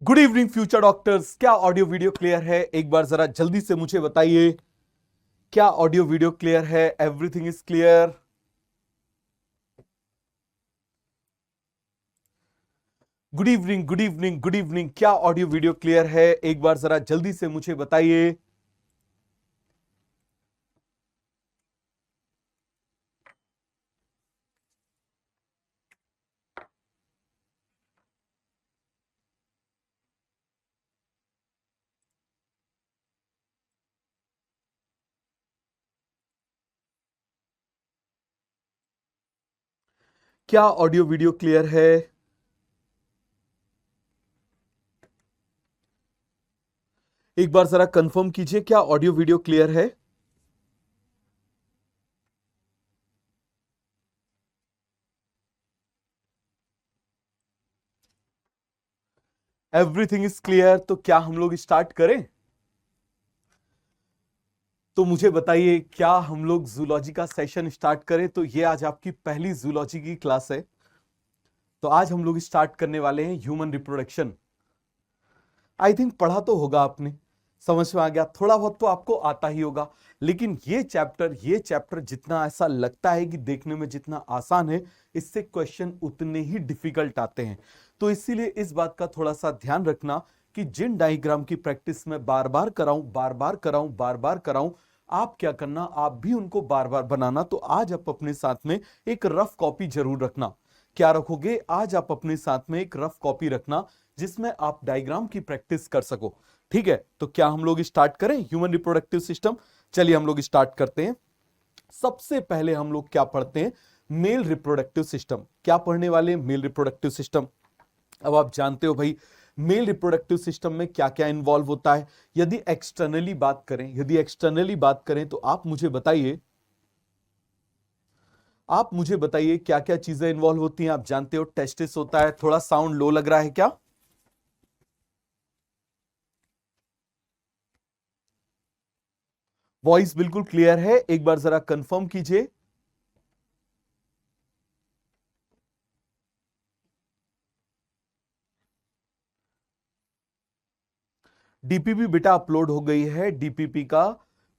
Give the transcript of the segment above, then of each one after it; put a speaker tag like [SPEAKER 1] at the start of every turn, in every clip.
[SPEAKER 1] Good evening future doctors. क्या audio video clear है? एक बार जरा जल्दी से मुझे बताइए, क्या ऑडियो वीडियो क्लियर है? Everything is clear? Good evening, good evening, good evening. क्या ऑडियो वीडियो क्लियर है? एक बार जरा जल्दी से मुझे बताइए। क्या ऑडियो वीडियो क्लियर है? एक बार जरा कंफर्म कीजिए, क्या ऑडियो वीडियो क्लियर है? Everything is clear. तो क्या हम लोग स्टार्ट करें? तो मुझे बताइए, क्या हम लोग जूलॉजी का सेशन स्टार्ट करें? तो ये आज आपकी पहली जूलॉजी की क्लास है। तो आज हम लोग स्टार्ट करने वाले हैं ह्यूमन रिप्रोडक्शन। आई थिंक पढ़ा तो होगा आपने, समझ में आ गया, थोड़ा बहुत तो आपको आता ही होगा। लेकिन ये चैप्टर जितना ऐसा लगता है कि देखने में जितना आसान है, इससे क्वेश्चन उतने ही डिफिकल्ट आते हैं। तो इसीलिए इस बात का थोड़ा सा ध्यान रखना कि जिन डायग्राम की प्रैक्टिस में बार बार कराऊं, बार बार कराऊं, बार बार कराऊं, आप क्या करना, आप भी उनको बार बार बनाना। तो आज आप अपने साथ में एक रफ कॉपी जरूर रखना। क्या रखोगे? आज आप अपने साथ में एक रफ कॉपी रखना जिसमें आप डायग्राम की प्रैक्टिस कर सको। ठीक है, तो क्या हम लोग स्टार्ट करें ह्यूमन रिप्रोडक्टिव सिस्टम? चलिए हम लोग स्टार्ट करते हैं। सबसे पहले हम लोग क्या पढ़ते हैं? Male reproductive system. क्या पढ़ने वाले? Male reproductive system. अब आप जानते हो भाई, मेल रिप्रोडक्टिव सिस्टम में क्या क्या इन्वॉल्व होता है। यदि एक्सटर्नली बात करें तो आप मुझे बताइए क्या क्या चीजें इन्वॉल्व होती हैं। आप जानते हो टेस्टिस होता है। थोड़ा साउंड लो लग रहा है क्या? वॉइस बिल्कुल क्लियर है? एक बार जरा कंफर्म कीजिए। डीपीपी बेटा अपलोड हो गई है। डीपीपी का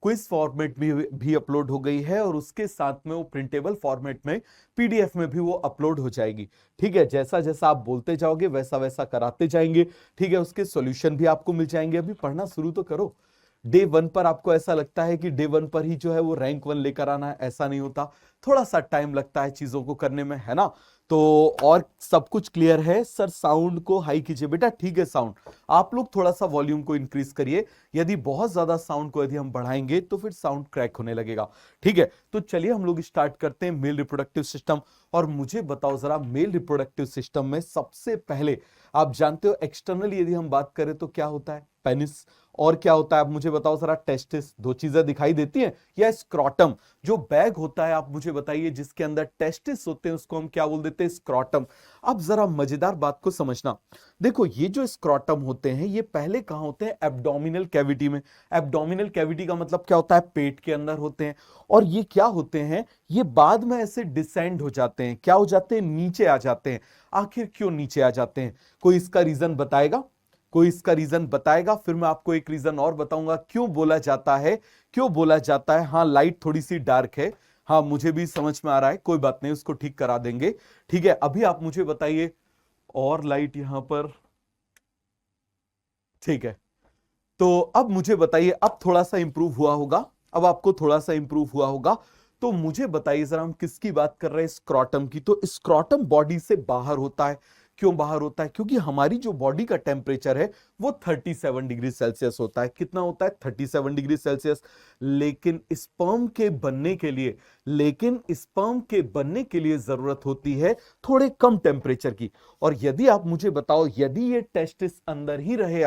[SPEAKER 1] क्विज फॉर्मेट भी अपलोड हो गई है, और उसके साथ में वो प्रिंटेबल फॉर्मेट में पीडीएफ में भी वो अपलोड हो जाएगी। ठीक है, जैसा जैसा आप बोलते जाओगे वैसा वैसा कराते जाएंगे। ठीक है, उसके सॉल्यूशन भी आपको मिल जाएंगे। अभी पढ़ना शुरू तो करो। डे वन पर आपको ऐसा लगता है कि डे वन पर ही जो है वो रैंक वन लेकर आना है, ऐसा नहीं होता। थोड़ा सा टाइम लगता है चीजों को करने में, है ना? तो और सब कुछ क्लियर है? सर साउंड को हाई कीजिए बेटा। ठीक है, साउंड आप लोग थोड़ा सा वॉल्यूम को इंक्रीज करिए। यदि बहुत ज्यादा साउंड को यदि हम बढ़ाएंगे तो फिर साउंड क्रैक होने लगेगा। ठीक है, तो चलिए हम लोग स्टार्ट करते हैं मेल रिप्रोडक्टिव सिस्टम। और मुझे बताओ जरा, मेल रिप्रोडक्टिव सिस्टम में सबसे पहले, आप जानते हो एक्सटर्नली यदि हम बात करें तो क्या होता है? पेनिस। और क्या होता है आप मुझे बताओ जरा? टेस्टिस। दो चीजें दिखाई देती हैं, या स्क्रॉटम। जो बैग होता है आप मुझे बताइए जिसके अंदर टेस्टिस होते हैं, उसको हम क्या बोल देते हैं? स्क्रॉटम। अब जरा मजेदार बात को समझना। देखो, ये जो स्क्रॉटम होते हैं ये पहले कहां होते हैं? एब्डोमिनल कैविटी में। एब्डोमिनल कैविटी का मतलब क्या होता है? पेट के अंदर होते हैं। और ये क्या होते हैं? ये बाद में ऐसे डिसेंड हो जाते हैं। क्या हो जाते हैं? नीचे आ जाते हैं। आखिर क्यों नीचे आ जाते हैं? कोई इसका रीजन बताएगा? कोई इसका रीजन बताएगा? फिर मैं आपको एक रीजन और बताऊंगा क्यों बोला जाता है। क्यों बोला जाता है? हाँ, लाइट थोड़ी सी डार्क है। हाँ, मुझे भी समझ में आ रहा है, कोई बात नहीं, उसको ठीक करा देंगे। ठीक है, अभी आप मुझे बताइए। और लाइट यहां पर ठीक है। तो अब मुझे बताइए, अब थोड़ा सा इंप्रूव हुआ होगा। अब आपको थोड़ा सा इंप्रूव हुआ होगा। तो मुझे बताइए जरा, हम किसकी बात कर रहे हैं? स्क्रॉटम की। तो स्क्रॉटम बॉडी से बाहर होता है। क्यों बाहर होता है? क्योंकि हमारी जो बॉडी का टेम्परेचर है वो 37 डिग्री सेल्सियस होता है। कितना होता है? 37 डिग्री सेल्सियस। लेकिन स्पर्म के बनने के लिए जरूरत होती है थोड़े कम टेम्परेचर की। और यदि आप मुझे बताओ, यदि ये टेस्टिस अंदर ही रहे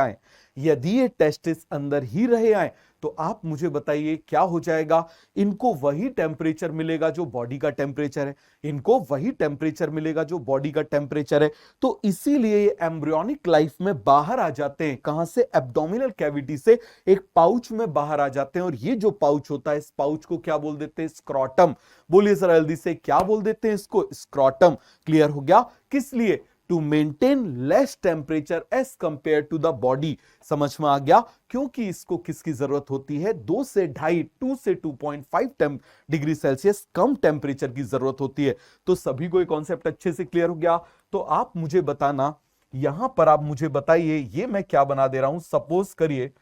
[SPEAKER 1] आए तो आप मुझे बताइए क्या हो जाएगा? इनको वही टेम्परेचर मिलेगा जो बॉडी का टेम्परेचर है। इनको वही टेम्परेचर मिलेगा जो बॉडी का टेम्परेचर है। तो इसीलिए ये एम्ब्रियोनिक लाइफ में बाहर आ जाते हैं। कहां से? एब्डोमिनल कैविटी से एक पाउच में बाहर आ जाते हैं। और ये जो पाउच होता है, इस पाउच को क्या बोल देते हैं? स्क्रॉटम। बोलिए जरा जल्दी से, क्या बोल देते हैं इसको? स्क्रॉटम। क्लियर हो गया? किस लिए? To maintain less temperature as compare to the body. समझ में आ गया? क्योंकि इसको किसकी जरूरत होती है? 2 से 2.5 डिग्री सेल्सियस कम टेम्परेचर की जरूरत होती है। तो सभी को ये कॉन्सेप्ट अच्छे से क्लियर हो गया? तो आप मुझे बताना, यहां पर आप मुझे बताइए, ये मैं क्या बना दे रहा हूं। सपोज करिए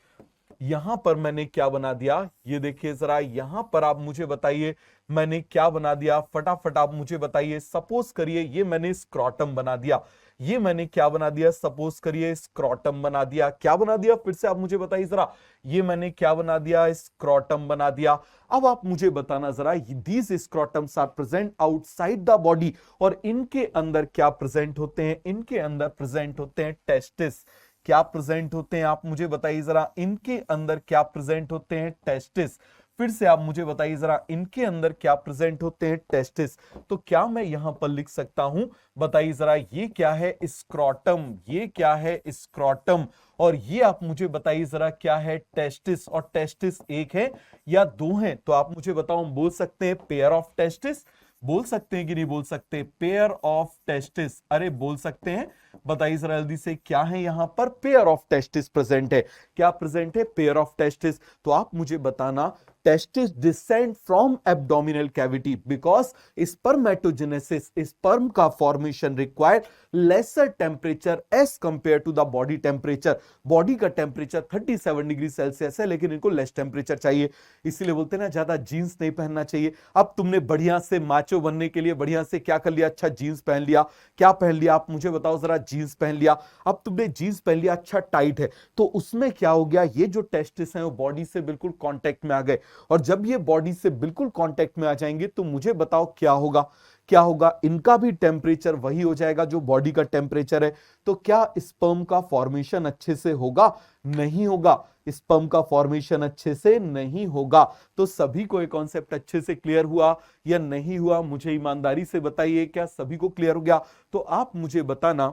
[SPEAKER 1] यहां पर मैंने क्या बना दिया, ये देखिए जरा, यहां पर आप मुझे बताइए मैंने क्या बना दिया, फटाफट आप मुझे बताइए। सपोज करिए ये मैंने स्क्रॉटम बना दिया, ये मैंने क्या बना दिया, सपोज करिए स्क्रॉटम बना दिया। क्या बना दिया फिर से आप मुझे बताइए जरा, ये मैंने क्या बना दिया, स्क्रॉटम बना दिया। अब आप मुझे बताना जरा, these scrotums are present outside the body, और इनके अंदर क्या प्रेजेंट होते हैं? इनके अंदर प्रेजेंट होते हैं टेस्टिस। क्या प्रेजेंट होते हैं आप मुझे बताइए जरा, इनके अंदर क्या प्रेजेंट होते हैं? टेस्टिस। फिर से आप मुझे बताइए जरा, इनके अंदर क्या प्रेजेंट होते हैं? टेस्टिस। तो क्या मैं यहां पर लिख सकता हूं? बताइए जरा, ये क्या है? स्क्रॉटम। ये क्या है? स्क्रॉटम। और ये आप मुझे बताइए जरा क्या है? टेस्टिस। और टेस्टिस एक है या दो हैं? तो आप मुझे बताओ, बोल सकते हैं पेयर ऑफ टेस्टिस? बोल सकते हैं कि नहीं बोल सकते? पेयर ऑफ टेस्टिस, अरे बोल सकते हैं। बताइए जरा जल्दी से, क्या है यहां पर? पेयर ऑफ टेस्टिस प्रेजेंट है। क्या प्रेजेंट है? Pair of testis. तो आप मुझे बताना, testis descend from abdominal cavity because spermatogenesis, sperm का formation require lesser temperature as compare to the body temperature. Body का टेम्परेचर 37 डिग्री सेल्सियस है, लेकिन इनको लेस टेम्परेचर चाहिए, इसीलिए बोलते हैं ना ज्यादा जीन्स नहीं पहनना चाहिए। अब तुमने बढ़िया से माचो बनने के लिए बढ़िया से क्या कर लिया? अच्छा जीन्स पहन लिया। क्या पहन लिया आप मुझे बताओ जरा? जीन्स पहन लिया। अब तुमने जीन्स पहन लिया, अच्छा टाइट है, तो उसमें क्या हो गया? ये जो टेस्टिस हैं वो बॉडी से बिल्कुल कांटेक्ट में आ गए, और जब ये बॉडी से बिल्कुल कांटेक्ट में आ जाएंगे तो मुझे बताओ क्या होगा? क्या होगा? इनका भी टेम्परेचर वही हो जाएगा जो बॉडी का टेम्परेचर है। तो क्या स्पर्म का फॉर्मेशन अच्छे से होगा? नहीं होगा। स्पर्म का फॉर्मेशन अच्छे से नहीं होगा। तो सभी को ये कॉन्सेप्ट अच्छे से क्लियर हुआ या नहीं हुआ? मुझे ईमानदारी से बताइए, क्या सभी को क्लियर हो गया? तो आप मुझे बताना,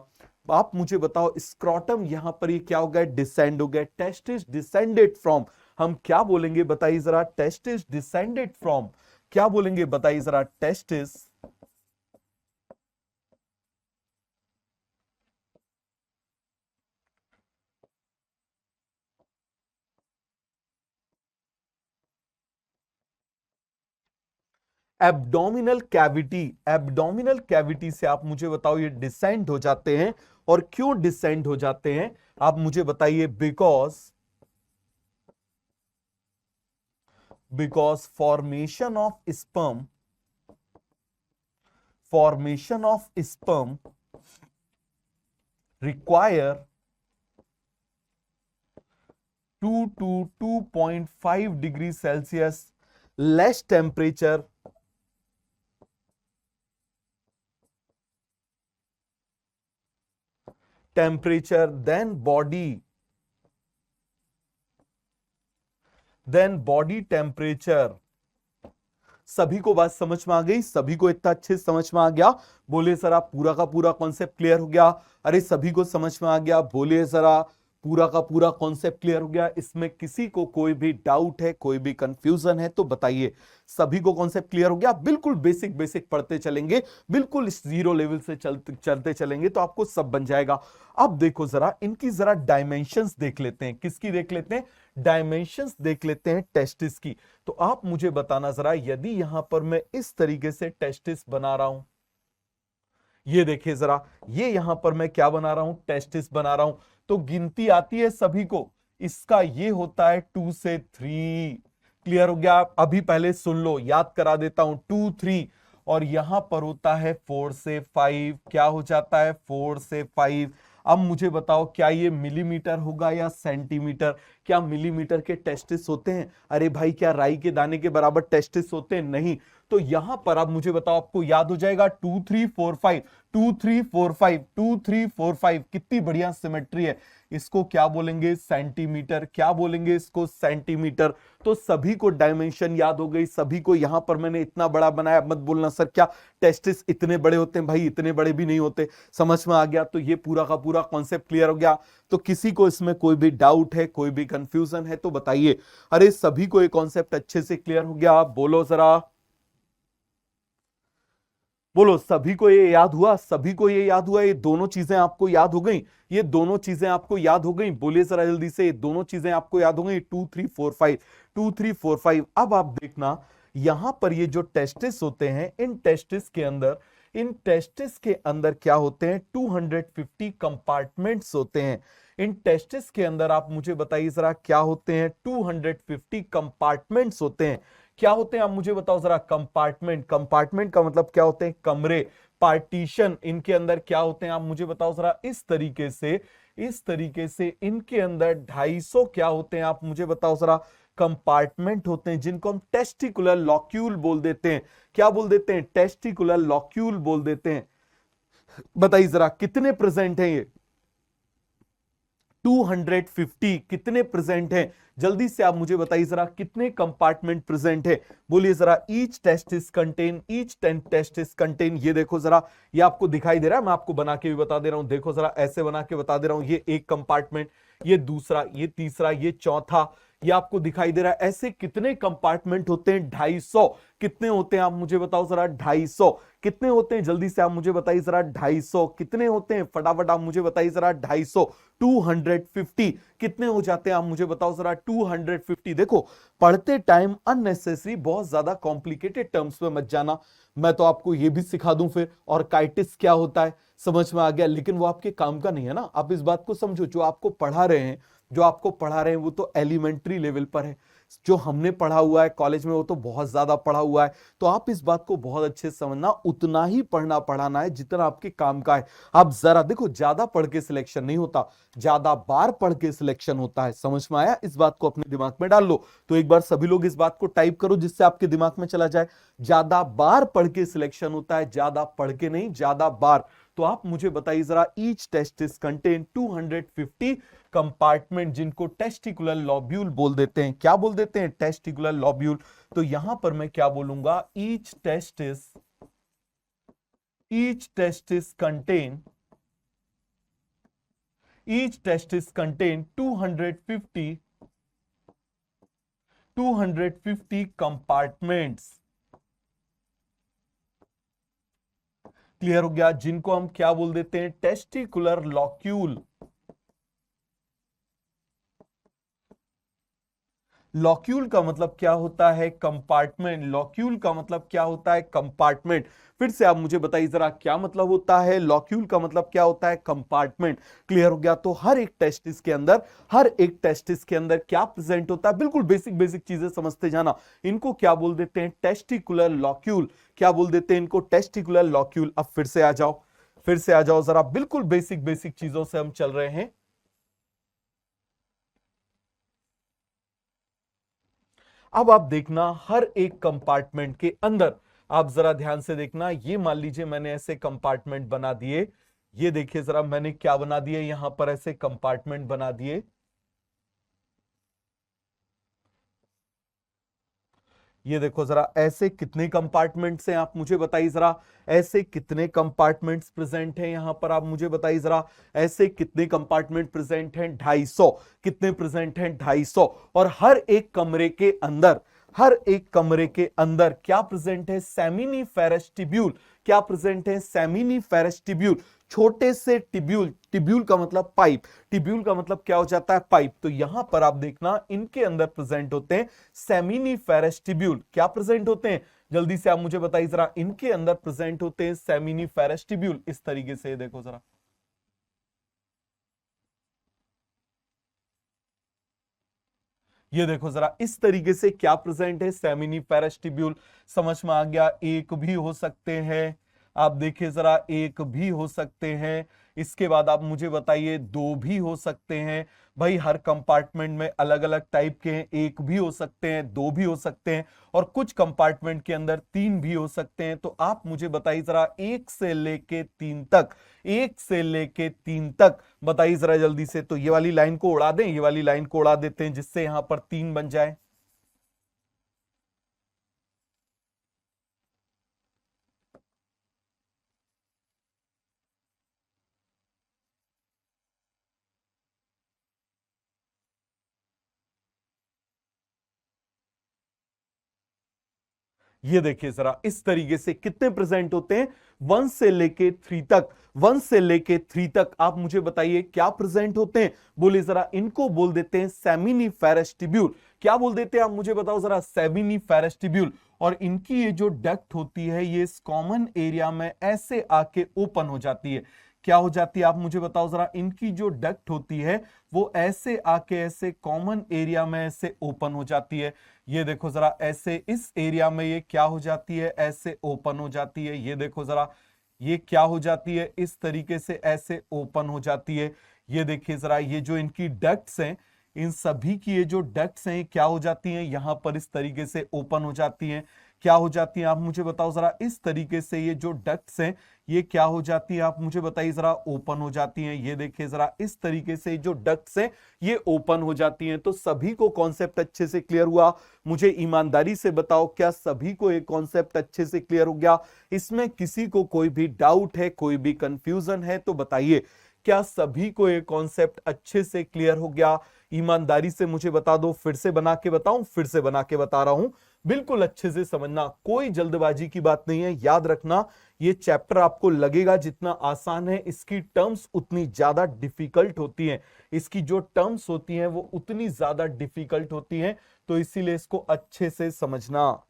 [SPEAKER 1] आप मुझे बताओ, स्क्रॉटम यहां पर ये क्या हो गया? डिसेंड हो गया। टेस्टिस डिसेंडेड फ्रॉम, हम क्या बोलेंगे बताइए जरा? टेस्टिस डिसेंडेड फ्रॉम, क्या बोलेंगे बताइए जरा? Testis abdominal cavity, abdominal cavity से आप मुझे बताओ ये डिसेंड हो जाते हैं। और क्यों डिसेंड हो जाते हैं आप मुझे बताइए? Because formation of sperm require 2 to 2.5 degree Celsius less temperature than body temperature. सभी को बात समझ में आ गई? सभी को इतना अच्छे से समझ में आ गया? बोलिए जरा, पूरा का पूरा कॉन्सेप्ट क्लियर हो गया? अरे सभी को समझ में आ गया? बोलिए जरा, पूरा का पूरा कॉन्सेप्ट क्लियर हो गया? इसमें किसी को कोई भी डाउट है, कोई भी कंफ्यूजन है तो बताइए। सभी को कॉन्सेप्ट क्लियर हो गया? बिल्कुल बेसिक बेसिक पढ़ते चलेंगे, बिल्कुल जीरो लेवल से चलते चलेंगे तो आपको सब बन जाएगा। अब देखो जरा, इनकी जरा डायमेंशंस देख लेते हैं। किसकी देख लेते हैं? डायमेंशंस देख लेते हैं टेस्टिस की। तो आप मुझे बताना जरा, यदि यहां पर मैं इस तरीके से टेस्टिस बना रहा हूं, ये देखिए जरा, ये यहां पर मैं क्या बना रहा हूं? टेस्टिस बना रहा हूं। तो गिनती आती है सभी को, इसका ये होता है 2 से 3। क्लियर हो गया? अभी पहले सुन लो, याद करा देता हूं, 2 3। और यहां पर होता है 4 से 5। क्या हो जाता है? 4 से 5। अब मुझे बताओ, क्या ये मिलीमीटर होगा या सेंटीमीटर? क्या मिलीमीटर के टेस्टिस होते हैं? अरे भाई, क्या राई के दाने के बराबर टेस्टिस होते हैं? नहीं। तो यहां पर अब मुझे बताओ, आपको याद हो जाएगा 2 3 4 5, 2 3 4 5, 2 3 4 5। कितनी बढ़िया सिमेट्री है। इसको क्या बोलेंगे? सेंटीमीटर। क्या बोलेंगे इसको? सेंटीमीटर। तो सभी को डायमेंशन याद हो गई? सभी को? यहां पर मैंने इतना बड़ा बनाया, मत बोलना सर क्या टेस्टिस इतने बड़े होते हैं? भाई इतने बड़े भी नहीं होते। समझ में आ गया? तो ये पूरा का पूरा कॉन्सेप्ट क्लियर हो गया? तो किसी को इसमें कोई भी डाउट है, कोई भी कंफ्यूजन है तो बताइए। अरे सभी को ये कॉन्सेप्ट अच्छे से क्लियर हो गया? बोलो जरा। बोलो, सभी को ये याद हुआ? सभी को ये याद हुआ? ये दोनों चीजें आपको याद हो गई? ये दोनों चीजें आपको याद हो गई? बोलिए जरा जल्दी से, ये दोनों चीजें आपको याद हो गई? 2 3 4 5, 2 3 4 5। अब आप देखना, यहां पर ये जो टेस्टिस होते हैं, इन टेस्टिस के अंदर क्या होते हैं? 250 कंपार्टमेंट्स होते हैं। इन टेस्टिस के अंदर आप मुझे बताइए जरा, क्या होते हैं? 250 कंपार्टमेंट्स होते हैं। क्या होते हैं आप मुझे बताओ जरा? कंपार्टमेंट, कंपार्टमेंट का मतलब क्या होते हैं? कमरे, पार्टीशन। इनके अंदर क्या होते हैं आप मुझे बताओ जरा? इस तरीके से इनके अंदर 250 क्या होते हैं आप मुझे बताओ जरा? कंपार्टमेंट होते हैं, जिनको हम टेस्टिकुलर लॉक्यूल बोल देते हैं। क्या बोल देते हैं? टेस्टिकुलर लॉक्यूल बोल देते हैं। बताइए जरा, कितने प्रेजेंट हैं ये? 250 कितने प्रेजेंट हैं? जल्दी से आप मुझे बताइए जरा, कितने कंपार्टमेंट प्रेजेंट है? बोलिए जरा। ईच टेस्ट इज कंटेन, ये देखो जरा, ये आपको दिखाई दे रहा है? मैं आपको बना के भी बता दे रहा हूं, देखो जरा, ऐसे बना के बता दे रहा हूं। ये एक कंपार्टमेंट, ये दूसरा, ये तीसरा, ये चौथा, ये आपको दिखाई दे रहा है। ऐसे कितने कंपार्टमेंट होते हैं? 250। कितने होते हैं आप मुझे बताओ जरा? 250 कितने होते हैं? जल्दी से आप मुझे बताइए जरा, 250 कितने होते हैं? फटाफट आप मुझे बताइए जरा। 250, 250 कितने हो जाते हैं आप मुझे बताओ जरा? 250। देखो, पढ़ते टाइम अननेसेसरी बहुत ज्यादा कॉम्प्लिकेटेड टर्म्स में मत जाना। मैं तो आपको यह भी सिखा दूं फिर, और काइटिस क्या होता है, समझ में आ गया? लेकिन वो आपके काम का नहीं है ना। आप इस बात को समझो, जो आपको पढ़ा रहे हैं वो तो एलिमेंट्री लेवल पर है। जो हमने पढ़ा हुआ है कॉलेज में वो तो बहुत ज्यादा पढ़ा हुआ है। तो आप इस बात को बहुत अच्छे से समझना, उतना ही पढ़ना पढ़ाना है जितना आपके काम का है। आप जरा देखो, ज्यादा पढ़ के सिलेक्शन नहीं होता, ज्यादा बार पढ़ के सिलेक्शन होता है। समझ में आया? इस बात को अपने दिमाग में डाल लो। तो एक बार सभी लोग इस बात को टाइप करो, जिससे आपके दिमाग में चला जाए। ज्यादा बार पढ़ के सिलेक्शन होता है, ज्यादा पढ़ के नहीं, ज्यादा बार। तो आप मुझे बताइए जरा, each test is contain 250 compartment, जिनको टेस्टिकुलर लॉब्यूल बोल देते हैं। क्या बोल देते हैं? Testicular lobule. तो यहां पर मैं क्या बोलूंगा? Each test is contain 250 compartments. Clear हो गया? जिनको हम क्या बोल देते हैं? Testicular locule. लॉक्यूल का मतलब क्या होता है? कंपार्टमेंट। लॉक्यूल का मतलब क्या होता है? कंपार्टमेंट। फिर से आप मुझे बताइए जरा, क्या मतलब होता है? लॉक्यूल का मतलब क्या होता है? कंपार्टमेंट। क्लियर हो गया? तो हर एक टेस्टिस के अंदर क्या प्रेजेंट होता है? बिल्कुल बेसिक बेसिक चीजें समझते जाना। इनको क्या बोल देते हैं? Testicular locule. क्या बोल देते हैं इनको? Testicular locule. अब फिर से आ जाओ जरा, बिल्कुल बेसिक बेसिक चीजों से हम चल रहे हैं। अब आप देखना, हर एक कंपार्टमेंट के अंदर, आप जरा ध्यान से देखना, ये मान लीजिए मैंने ऐसे कंपार्टमेंट बना दिए। ये देखिए जरा, मैंने क्या बना दिए? यहां पर ऐसे कंपार्टमेंट बना दिए। ये देखो जरा, ऐसे कितने कंपार्टमेंट्स हैं आप मुझे बताइए जरा? ऐसे कितने कंपार्टमेंट्स प्रेजेंट हैं यहां पर? आप मुझे बताइए जरा, ऐसे कितने कंपार्टमेंट प्रेजेंट हैं? 250। कितने प्रेजेंट हैं? 250। और हर एक कमरे के अंदर क्या प्रेजेंट है? Seminiferous tubule. क्या प्रेजेंट है? Seminiferous tubule. छोटे से टिब्यूल। टिब्यूल का मतलब पाइप। टिब्यूल का मतलब क्या हो जाता है? पाइप। तो यहां पर आप देखना, इनके अंदर प्रेजेंट होते हैं सेमिनीफेरस टिब्यूल। क्या प्रेजेंट होते हैं? जल्दी से आप मुझे बताइए जरा, इनके अंदर प्रेजेंट होते हैं सेमिनीफेरस टिब्यूल। इस तरीके से देखो जरा, ये देखो जरा, इस तरीके से क्या प्रेजेंट है? Seminiferous tubule. समझ में आ गया? एक भी हो सकते हैं, आप देखिए जरा, एक भी हो सकते हैं। इसके बाद आप मुझे बताइए, दो भी हो सकते हैं। भाई, हर कंपार्टमेंट में अलग अलग टाइप के हैं, एक भी हो सकते हैं, दो भी हो सकते हैं, और कुछ कंपार्टमेंट के अंदर तीन भी हो सकते हैं। तो आप मुझे बताइए जरा, एक से लेके तीन तक बताइए जरा जल्दी से। तो ये वाली लाइन को उड़ा दें, ये वाली लाइन को उड़ा देते हैं, जिससे यहां पर तीन बन जाए। ये देखिए जरा, इस तरीके से कितने प्रेजेंट होते हैं, 1 से लेके 3 तक, 1 से लेके 3 तक आप मुझे बताइए क्या प्रेजेंट होते हैं। बोले जरा, इनको बोल देते हैं सेमिनिफेरस ट्यूब्यूल। क्या बोल देते हैं आप मुझे बताओ जरा, सेमिनिफेरस ट्यूब्यूल। और इनकी ये जो डक्ट होती है ये इस कॉमन एरिया में ऐसे आके ओपन हो जाती है। क्या हो जाती है आप मुझे बताओ जरा, इनकी जो डक्ट होती है वो ऐसे आके ऐसे कॉमन एरिया में ऐसे ओपन हो जाती है। ये देखो जरा, ऐसे इस एरिया में ये क्या हो जाती है, ऐसे ओपन हो जाती है। ये देखो जरा, ये क्या हो जाती है, इस तरीके से ऐसे ओपन हो जाती है। ये देखिए जरा, ये जो इनकी डक्ट्स हैं, इन सभी की ये जो डक्ट्स हैं क्या हो जाती हैं, यहां पर इस तरीके से ओपन हो जाती हैं। क्या हो जाती हैं आप मुझे बताओ जरा, इस तरीके से ये जो डक्ट्स हैं ये क्या हो जाती है आप मुझे बताइए जरा, ओपन हो जाती हैं। ये देखिए जरा, इस तरीके से जो डक्ट्स हैं ये ओपन हो जाती हैं। तो सभी को कॉन्सेप्ट अच्छे से क्लियर हुआ? मुझे ईमानदारी से बताओ, क्या सभी को ये कॉन्सेप्ट अच्छे से क्लियर हो गया? इसमें किसी को कोई भी डाउट है, कोई भी कंफ्यूजन है तो बताइए। क्या सभी को ये कॉन्सेप्ट अच्छे से क्लियर हो गया? ईमानदारी से मुझे बता दो। फिर से बना के बताऊं? फिर से बना के बता रहा हूं, बिल्कुल अच्छे से समझना, कोई जल्दबाजी की बात नहीं है। याद रखना, ये चैप्टर आपको लगेगा जितना आसान है, इसकी टर्म्स उतनी ज्यादा डिफिकल्ट होती हैं। इसकी जो टर्म्स होती हैं वो उतनी ज्यादा डिफिकल्ट होती हैं, तो इसीलिए इसको अच्छे से समझना।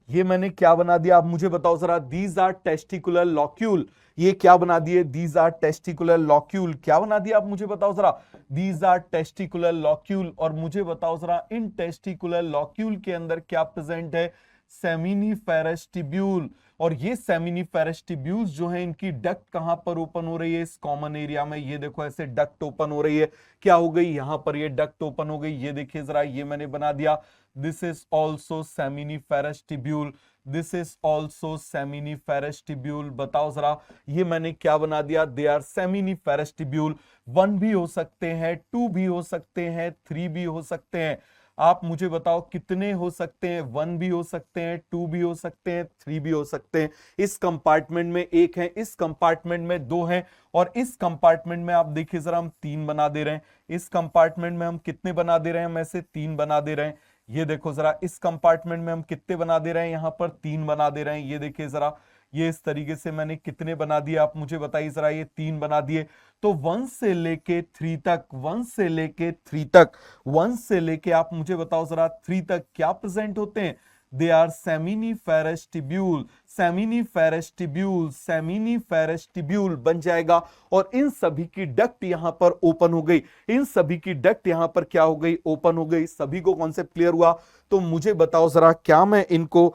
[SPEAKER 1] ये मैंने क्या बना दिया आप मुझे बताओ जरा, दीज आर टेस्टिकुलर लॉक्यूल। ये क्या बना दिए, दीज आर टेस्टिकुलर लॉक्यूल। क्या बना दिया आप मुझे बताओ जरा, दीज आर टेस्टिकुलर लॉक्यूल। और मुझे बताओ जरा, इन टेस्टिकुलर लॉक्यूल के अंदर क्या प्रेजेंट है, सेमिनिफेरस ट्यूब्यूल। और ये सेमिनिफेरस ट्यूब्यूल्स जो है, इनकी डक्ट कहां पर ओपन हो रही है, इस कॉमन एरिया में। ये देखो ऐसे डक्ट ओपन हो रही है। क्या हो गई, यहां पर ये डक्ट ओपन हो गई। ये देखिए जरा, ये मैंने बना दिया, this is also seminiferous tubule, this is also seminiferous tubule। बताओ जरा, ये मैंने क्या बना दिया, they are seminiferous tubule। 1 भी हो सकते हैं, 2 भी हो सकते हैं, 3 भी हो सकते हैं। आप मुझे बताओ कितने हो सकते हैं, 1 भी हो सकते हैं, 2 भी हो सकते हैं, 3 भी हो सकते हैं। इस कंपार्टमेंट में 1 है, इस कंपार्टमेंट में 2 हैं, और इस कंपार्टमेंट में आप देखिए जरा, हम 3 बना दे रहे हैं। इस कंपार्टमेंट में हम कितने बना दे रहे हैं, हम ऐसे 3 बना दे रहे हैं। ये देखो जरा, इस कंपार्टमेंट में हम कितने बना दे रहे हैं, यहां पर 3 बना दे रहे हैं। ये देखिए जरा, ये इस तरीके से मैंने कितने बना दिए आप मुझे बताइए जरा, ये 3 बना दिए। तो 1 से लेके 3 तक, 1 से लेके 3 तक, 1 से लेके आप मुझे बताओ जरा 3 तक क्या प्रेजेंट होते हैं, they are seminiferous tubule, seminiferous tubule, seminiferous tubule बन जाएगा। और इन सभी की डक्ट यहां पर ओपन हो गई, इन सभी की डक्ट यहां पर क्या हो गई, ओपन हो गई। सभी को कॉन्सेप्ट क्लियर हुआ? तो मुझे बताओ जरा, क्या मैं इनको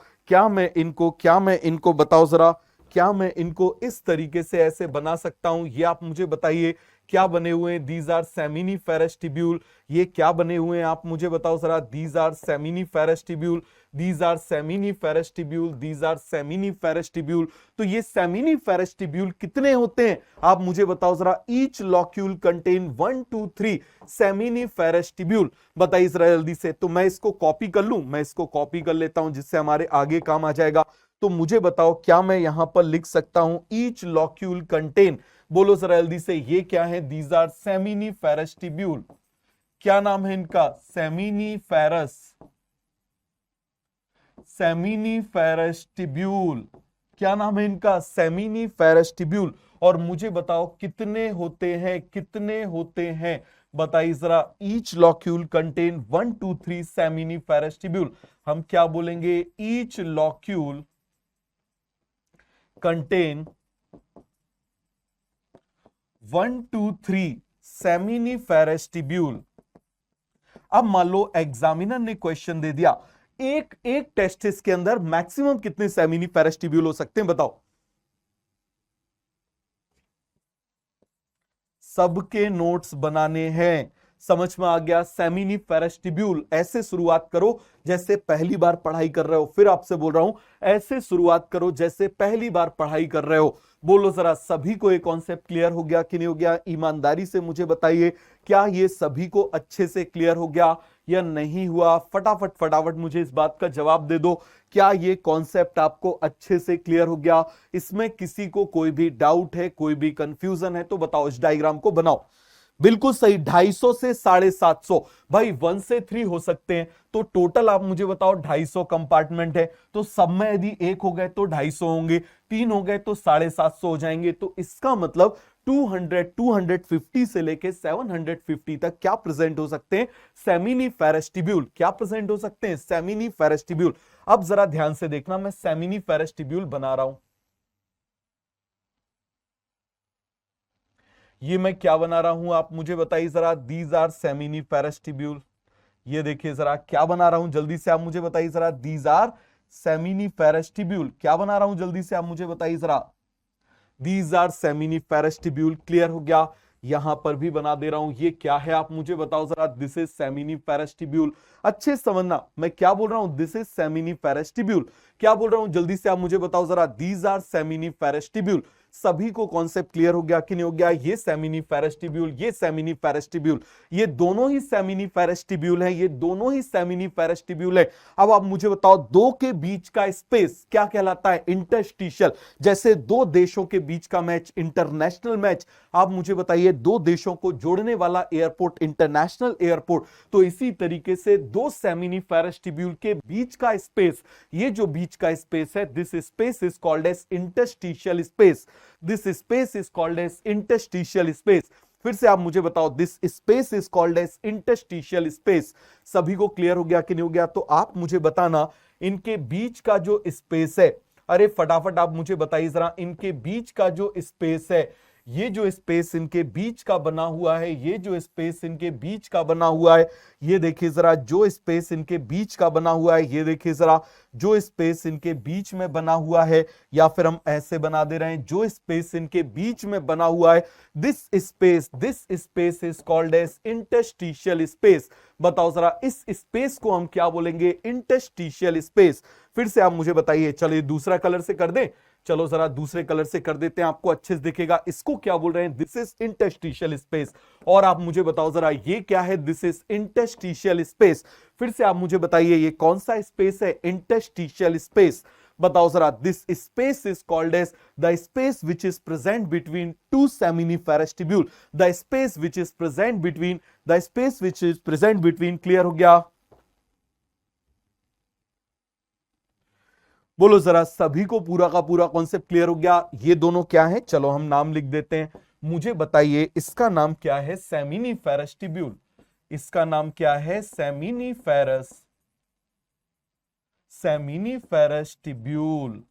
[SPEAKER 1] बताओ जरा, क्या मैं इनको इस तरीके से ऐसे बना सकता हूं? ये आप मुझे बताइए, क्या बने हुए हैं, दीज आर सेमिनिफेरस ट्यूब्यूल। ये क्या बने हुए हैं आप मुझे बताओ जरा, these are seminiferous tubule, these are seminiferous tubule, these are seminiferous tubule. तो ये सेमिनिफेरस ट्यूब्यूल कितने होते हैं आप मुझे बताओ जरा, each locule contain 1 2 3 seminiferous tubule. बताइए जरा जल्दी से। तो मैं इसको कॉपी कर लूं, मैं इसको कॉपी कर लेता हूं जिससे हमारे आगे काम आ जाएगा। तो मुझे बताओ, क्या मैं यहां पर लिख सकता हूं, ईच लॉक्यूल कंटेन, बोलो जरा जल्दी से, ये क्या है, दीज आर सेमिनिफेरस ट्यूब्यूल। क्या नाम है इनका, सेमिनिफेरस, सेमिनिफेरस ट्यूब्यूल। क्या नाम है इनका, सेमिनिफेरस ट्यूब्यूल। और मुझे बताओ कितने होते हैं, कितने होते हैं बताइए जरा, each locule contain 1 2 3 seminiferous tubule. हम क्या बोलेंगे, each locule contain 1 2 3 seminiferous tubule. अब मान लो एग्जामिनर ने क्वेश्चन दे दिया, एक एक टेस्टिस के अंदर मैक्सिमम कितने सेमिनिफेरस ट्यूब्यूल हो सकते हैं, बताओ। सबके नोट्स बनाने हैं, समझ में आ गया। सेमिनिफेरस ट्यूब्यूल ऐसे शुरुआत करो जैसे पहली बार पढ़ाई कर रहे हो। फिर आपसे बोल रहा हूं, ऐसे शुरुआत करो जैसे पहली बार पढ़ाई कर रहे हो। बोलो जरा, सभी को ये कॉन्सेप्ट क्लियर हो गया कि नहीं हो गया? ईमानदारी से मुझे बताइए, क्या ये सभी को अच्छे से क्लियर हो गया? या नहीं हुआ? फटाफट फटाफट मुझे इस बात का जवाब दे दो। क्या ये कॉन्सेप्ट आपको अच्छे से क्लियर हो गया? इसमें किसी को कोई भी डाउट है, कोई भी कंफ्यूजन है तो बताओ, इस डायग्राम को बनाओ। बिल्कुल सही, 250 से 750। भाई 1 से 3 हो सकते हैं, तो टोटल आप मुझे बताओ 250 कंपार्टमेंट है, तो सब में यदि एक हो गए तो 250 होंगे, 3 हो गए तो 750 हो जाएंगे। तो इसका मतलब 200, 250 से लेके 750 तक क्या प्रेजेंट हो सकते हैं? सेमिनिफेरस क्या प्रेजेंट हो सकते हैं? सेमिनिफेरस। अब जरा ध्यान से देखना, मैं सेमिनिफेरस बना रहा हूं। ये मैं क्या बना रहा हूं, आप मुझे बताइए जरा। These are seminiferous. ये देखिए जरा क्या बना रहा हूं, जल्दी से आप मुझे बताइए जरा। These are seminiferous. क्या बना रहा हूं, जल्दी से आप मुझे बताइए जरा। These are seminiferous. क्लियर हो गया? यहां पर भी बना दे रहा हूं। ये क्या है आप मुझे बताओ जरा। This is seminiferous. अच्छे से समझना मैं क्या बोल रहा हूं। This is seminiferous. क्या बोल रहा हूं, जल्दी से आप मुझे बताओ जरा। These are seminiferous. सभी को कॉन्सेप्ट क्लियर हो गया कि नहीं हो गया? ये सेमिनिफेरस, ये सेमिनिफेरस, ये दोनों ही सेमिनिफेरस है, ये दोनों ही सेमिनिफेरस है। अब आप मुझे बताओ, दो के बीच का स्पेस क्या कहलाता है? इंटरस्टिशियल। जैसे दो देशों के बीच का मैच, इंटरनेशनल मैच। आप मुझे बताइए, दो देशों को जोड़ने वाला एयरपोर्ट, इंटरनेशनल एयरपोर्ट। तो इसी तरीके से दो सेमिनिफेरस के बीच का स्पेस, ये जो बीच का स्पेस है, this space is called as interstitial space. This space is called as interstitial space. फिर से आप मुझे बताओ, this space is called as interstitial space. सभी को क्लियर हो गया कि नहीं हो गया? तो आप मुझे बताना, इनके बीच का जो स्पेस है, अरे फटाफट आप मुझे बताइए जरा, इनके बीच का जो स्पेस है, ये जो स्पेस इनके बीच का बना हुआ है, ये जो स्पेस इनके बीच का बना हुआ है, ये देखिए जरा, जो स्पेस इनके बीच का बना हुआ है, ये देखिए जरा, जो स्पेस इनके बीच में बना हुआ है, या फिर हम ऐसे बना दे रहे हैं, जो स्पेस इनके बीच में बना हुआ है, this space is called as interstitial space. बताओ जरा, इस स्पेस को हम क्या बोलेंगे? Interstitial space. फिर से आप मुझे बताइए। चलिए दूसरा कलर से कर दें, चलो जरा दूसरे कलर से कर देते हैं, आपको अच्छे से दिखेगा। इसको क्या बोल रहे हैं? This is interstitial space. और आप मुझे बताओ जरा, ये क्या है? This is interstitial space. फिर से आप मुझे बताइए, ये कौन सा स्पेस है? Interstitial space. बताओ जरा। This space is called as the space which is present between two seminiferous tubule. The space which is present between, the space which is present between. Clear हो गया? बोलो जरा, सभी को पूरा का पूरा कॉन्सेप्ट क्लियर हो गया? ये दोनों क्या है? चलो हम नाम लिख देते हैं। मुझे बताइए, इसका नाम क्या है? Seminiferous tubule. इसका नाम क्या है? सेमिनिफेरस। Seminiferous tubule.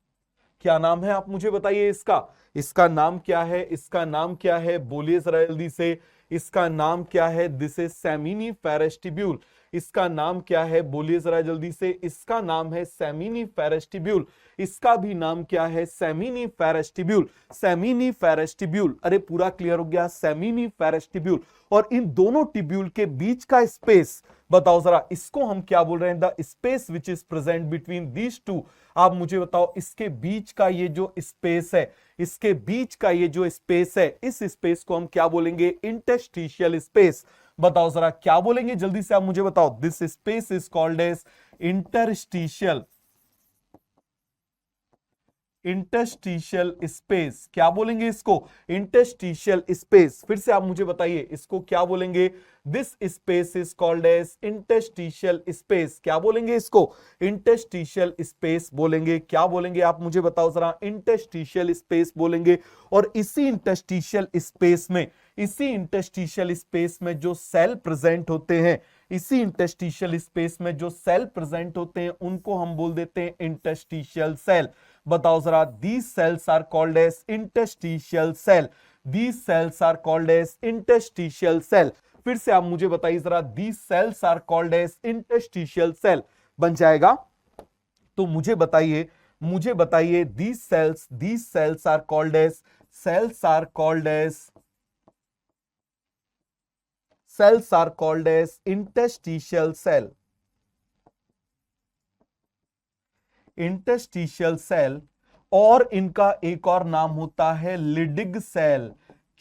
[SPEAKER 1] क्या नाम है आप मुझे बताइए इसका? इसका नाम क्या है? इसका नाम क्या है? बोलिए जरा जल्दी से। इसका नाम क्या है? This is seminiferous tubule. इसका नाम क्या है? बोलिए जरा जल्दी से। इसका नाम है सेमिनिफेरस ट्यूब्यूल। इसका भी नाम क्या है? Seminiferous tubule. Seminiferous tubule. अरे पूरा क्लियर हो गया? Seminiferous tubule. और इन दोनों ट्यूब्यूल के बीच का स्पेस बताओ जरा, इसको हम क्या बोल रहे हैं? The space which is present between these two. आप मुझे बताओ, इसके बीच का ये जो स्पेस है, इसके बीच का ये जो स्पेस है, इस स्पेस को हम क्या बोलेंगे? Interstitial space. बताओ जरा क्या बोलेंगे, जल्दी से आप मुझे बताओ। This space is called as interstitial, interstitial space. क्या बोलेंगे इसको? Interstitial space. फिर से आप मुझे बताइए, इसको क्या बोलेंगे? This space is called as interstitial space. क्या बोलेंगे इसको? इंटरस्टिशियल स्पेस बोलेंगे। क्या बोलेंगे आप मुझे बताओ जरा? इंटरस्टिशियल स्पेस बोलेंगे। और इसी इंटरस्टिशियल स्पेस में, इसी इंटरस्टिशियल स्पेस में जो सेल प्रेजेंट होते हैं, इसी इंटरस्टिशियल स्पेस में जो सेल प्रेजेंट होते हैं, उनको हम बोल देते हैं इंटरस्टिशियल सेल। बताओ जरा, these cells are called as interstitial cell. These cells are called as interstitial cell. फिर से आप मुझे बताइए जरा, these cells are called as interstitial cell बन जाएगा? तो मुझे बताइए, मुझे बताइए, these cells are called as, cells are called as, cells are called as interstitial cell. Interstitial cell. और इनका एक और नाम होता है लिडिग सेल।